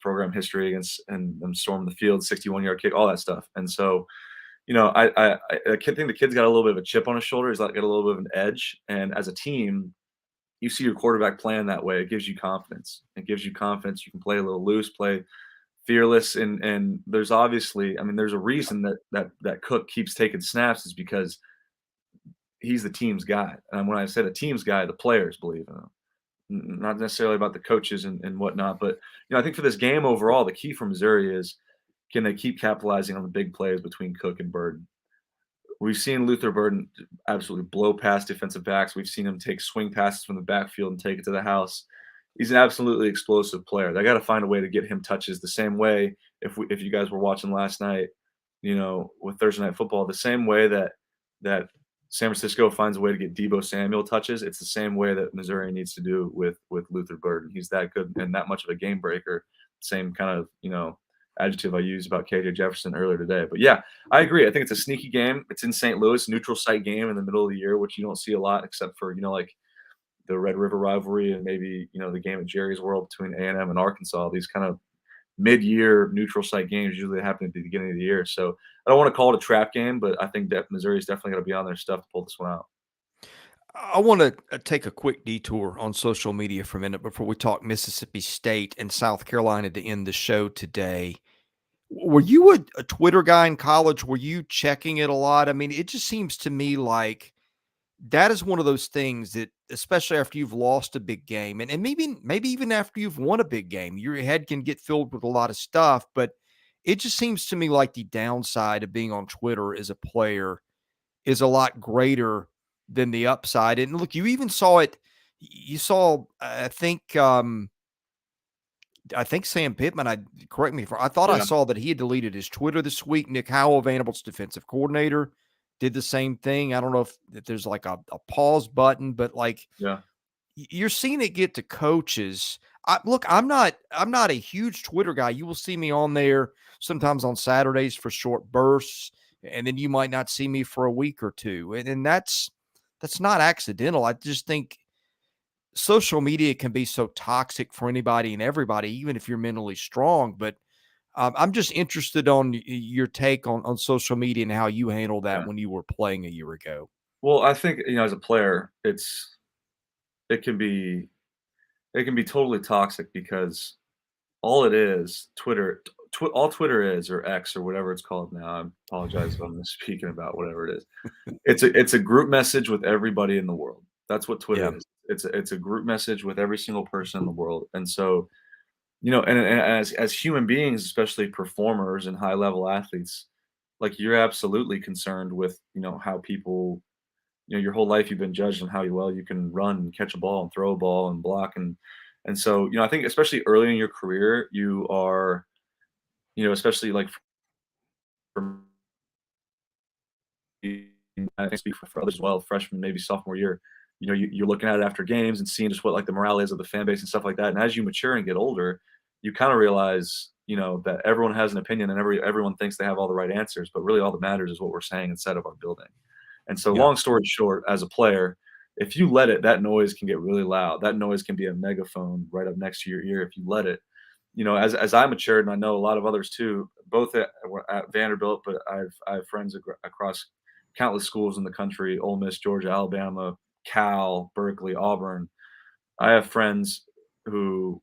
program history against and them storming the field, 61-yard kick, all that stuff. And so, I think the kid's got a little bit of a chip on his shoulder. He's got a little bit of an edge. And as a team, you see your quarterback playing that way, it gives you confidence. It gives you confidence. You can play a little loose, play fearless. And there's obviously, there's a reason that Cook keeps taking snaps is because he's the team's guy. And when I said a team's guy, the players believe in him. Not necessarily about the coaches and whatnot, but I think for this game overall, the key for Missouri is can they keep capitalizing on the big plays between Cook and Burden? We've seen Luther Burden absolutely blow past defensive backs. We've seen him take swing passes from the backfield and take it to the house. He's an absolutely explosive player. They got to find a way to get him touches the same way. If you guys were watching last night, with Thursday Night Football, the same way that San Francisco finds a way to get Deebo Samuel touches, it's the same way that Missouri needs to do with Luther Burden. He's that good and that much of a game breaker. Same kind of, adjective I used about KJ Jefferson earlier today. But yeah, I agree. I think it's a sneaky game. It's in St. Louis, neutral site game in the middle of the year, which you don't see a lot except for, like the Red River rivalry and maybe, the game at Jerry's World between A&M and Arkansas. These kind of mid-year neutral site games usually happen at the beginning of the year. So I don't want to call it a trap game, but I think that Missouri's definitely going to be on their stuff to pull this one out. I want to take a quick detour on social media for a minute before we talk Mississippi State and South Carolina to end the show today. Were you a Twitter guy in college? Were you checking it a lot? It just seems to me like that is one of those things that, especially after you've lost a big game and maybe even after you've won a big game, your head can get filled with a lot of stuff. But it just seems to me like the downside of being on Twitter as a player is a lot greater than the upside. And look, you even saw it. You saw, I think Sam Pittman, correct me if I thought I saw that he had deleted his Twitter this week. Nick Howell, Vanderbilt's defensive coordinator, did the same thing. I don't know if there's like a pause button, but you're seeing it get to coaches. I'm not a huge Twitter guy. You will see me on there sometimes on Saturdays for short bursts, and then you might not see me for a week or two. And that's not accidental. I just think social media can be so toxic for anybody and everybody, even if you're mentally strong. But I'm just interested on your take on social media and how you handled that when you were playing a year ago. Well, I think, as a player, it can be totally toxic because all it is, Twitter all Twitter is, or X or whatever it's called now. I apologize if I'm misspeaking about whatever it is. It's a group message with everybody in the world. That's what Yeah. Twitter is. It's a group message with every single person in the world. And so, and as human beings, especially performers and high level athletes, like you're absolutely concerned with, how people, your whole life you've been judged on how well you can run and catch a ball and throw a ball and block. And so, I think especially early in your career, you are, especially like for I think speak for others as well, freshman, maybe sophomore year, you're looking at it after games and seeing just what like the morale is of the fan base and stuff like that. And as you mature and get older, you kind of realize, that everyone has an opinion and everyone thinks they have all the right answers, but really all that matters is what we're saying inside of our building. And so, Yeah. long story short, as a player, if you let it, that noise can get really loud. That noise can be a megaphone right up next to your ear if you let it. As I matured, and I know a lot of others too, both at Vanderbilt, but I have friends across countless schools in the country: Ole Miss, Georgia, Alabama, Cal, Berkeley, Auburn. I have friends who,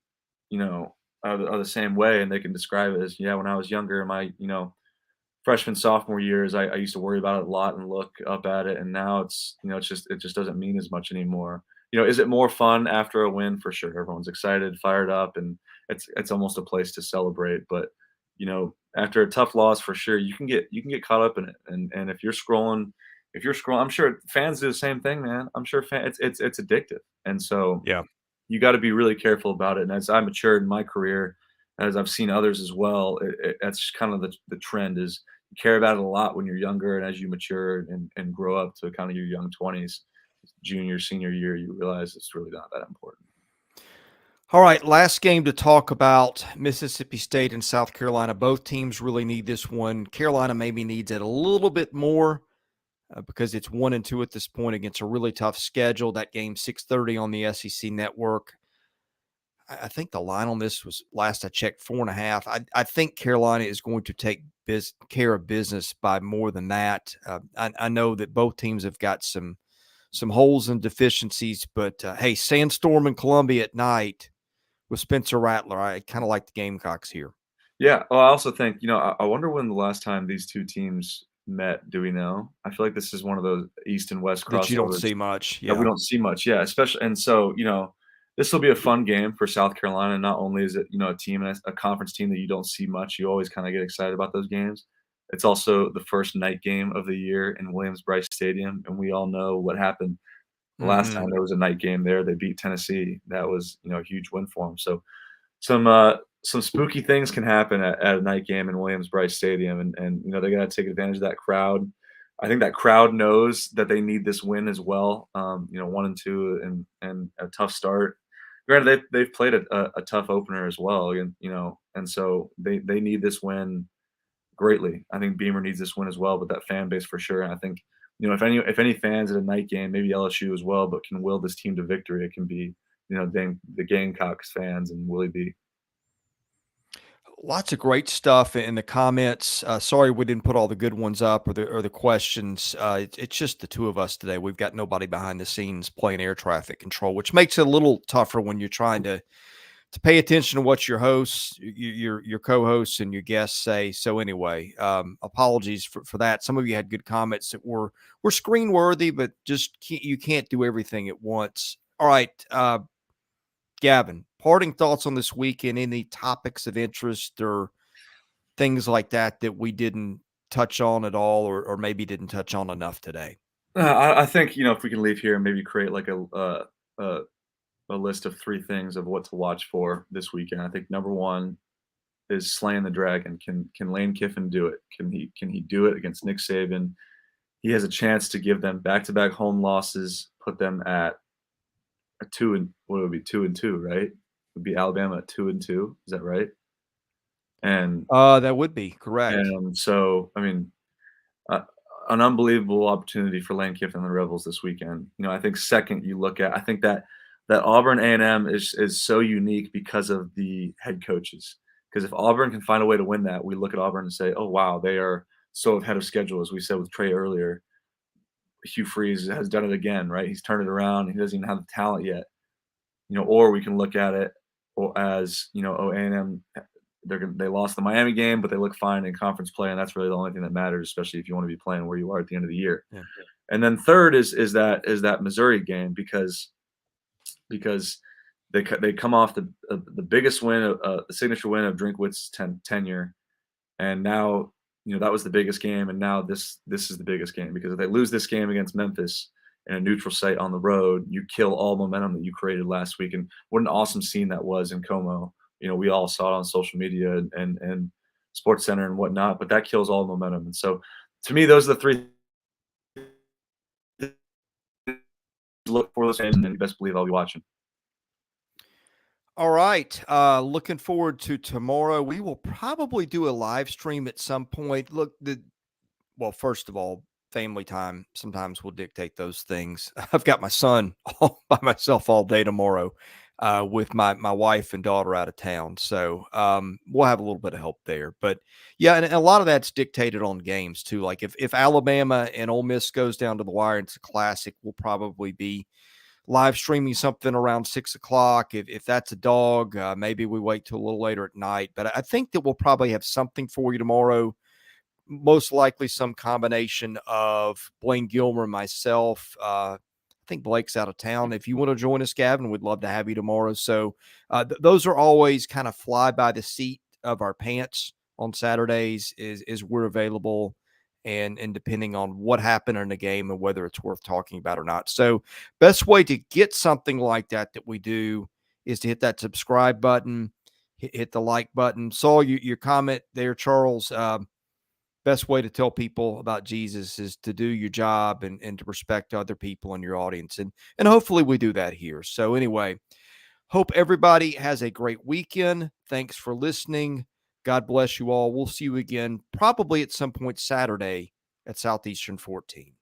are the same way, and they can describe it as, yeah, when I was younger, my, freshman, sophomore years, I used to worry about it a lot and look up at it, and now it just doesn't mean as much anymore. Is it more fun after a win? For sure, everyone's excited, fired up, and it's almost a place to celebrate. But after a tough loss, for sure, you can get caught up in it, and if you're scrolling, I'm sure fans do the same thing, man. I'm sure it's addictive, and so Yeah. you got to be really careful about it. And as I matured in my career, as I've seen others as well, that's kind of the trend is you care about it a lot when you're younger, and as you mature and grow up to kind of your young 20s, junior, senior year, you realize it's really not that important. All right, last game to talk about: Mississippi State and South Carolina. Both teams really need this one. Carolina maybe needs it a little bit more because it's 1-2 at this point against a really tough schedule. That game 6:30 on the SEC network. I think the line on this was, last I checked, 4.5. I think Carolina is going to take care of business by more than that. I know that both teams have got some holes and deficiencies, but hey, Sandstorm in Columbia at night with Spencer Rattler. I kind of like the Gamecocks here. Yeah. Well, I also think, I wonder when the last time these two teams met. Do we know? I feel like this is one of those East and West That you don't crossovers see much. that we Yeah. don't see much. Yeah. Especially, and so, this will be a fun game for South Carolina. Not only is it, a team, a conference team that you don't see much, you always kind of get excited about those games. It's also the first night game of the year in Williams-Brice Stadium, and we all know what happened the last time there was a night game there. They beat Tennessee. That was, a huge win for them. So some spooky things can happen at a night game in Williams-Brice Stadium, and they got to take advantage of that crowd. I think that crowd knows that they need this win as well. 1-2 and a tough start. Granted, they've played a tough opener as well, and so they need this win greatly. I think Beamer needs this win as well, but that fan base for sure. And I think if any fans at a night game, maybe LSU as well, but can will this team to victory, it can be the Gamecocks fans and Willie B. Lots of great stuff in the comments. Sorry we didn't put all the good ones up or the questions. It's just the two of us today. We've got nobody behind the scenes playing air traffic control, which makes it a little tougher when you're trying to pay attention to what your hosts, your co-hosts, and your guests say. So anyway, apologies for that. Some of you had good comments that were screen worthy, but you can't do everything at once. All right, Gavin, parting thoughts on this weekend, any topics of interest or things like that we didn't touch on at all or maybe didn't touch on enough today? I think, if we can leave here and maybe create like a list of 3 things of what to watch for this weekend. I think number 1 is slaying the dragon. Can Lane Kiffin do it? Can he do it against Nick Saban? He has a chance to give them back-to-back home losses, put them at a 2-2, right? It would be Alabama at 2-2. Is that right? And That would be correct. and so, I mean, an unbelievable opportunity for Lane Kiffin and the Rebels this weekend. I think second, I think that Auburn A&M is so unique because of the head coaches. Because if Auburn can find a way to win that, we look at Auburn and say, oh, wow, they are so ahead of schedule, as we said with Trey earlier. Hugh Freeze has done it again, right? He's turned it around. He doesn't even have the talent yet. Or we can look at it as, A&M they lost the Miami game, but they look fine in conference play, and that's really the only thing that matters, especially if you want to be playing where you are at the end of the year. Yeah. And then third is that Missouri game because they come off the biggest win, the signature win of Drinkwitz's tenure, and now that was the biggest game, and now this is the biggest game, because if they lose this game against Memphis in a neutral site on the road, you kill all momentum that you created last week. And what an awesome scene that was in Como. We all saw it on social media and Sports Center and whatnot, but that kills all momentum. And so to me, those are the three. Look for those games, and you best believe I'll be watching. All right. Looking forward to tomorrow. We will probably do a live stream at some point. Look, well, first of all, family time sometimes will dictate those things. I've got my son all by myself all day tomorrow with my wife and daughter out of town. So we'll have a little bit of help there. But yeah, and a lot of that's dictated on games too. Like if Alabama and Ole Miss goes down to the wire and it's a classic, we'll probably be live streaming something around 6 o'clock. If that's a dog, maybe we wait till a little later at night. But I think that we'll probably have something for you tomorrow. Most likely some combination of Blaine Gilmer and myself. I think Blake's out of town. If you want to join us, Gavin, we'd love to have you tomorrow. So those are always kind of fly by the seat of our pants on Saturdays is we're available. And depending on what happened in the game and whether it's worth talking about or not. So best way to get something like that we do is to hit that subscribe button, hit the like button. Saw your comment there, Charles. Best way to tell people about Jesus is to do your job and to respect other people in your audience. And hopefully we do that here. So anyway, hope everybody has a great weekend. Thanks for listening. God bless you all. We'll see you again probably at some point Saturday at Southeastern 14.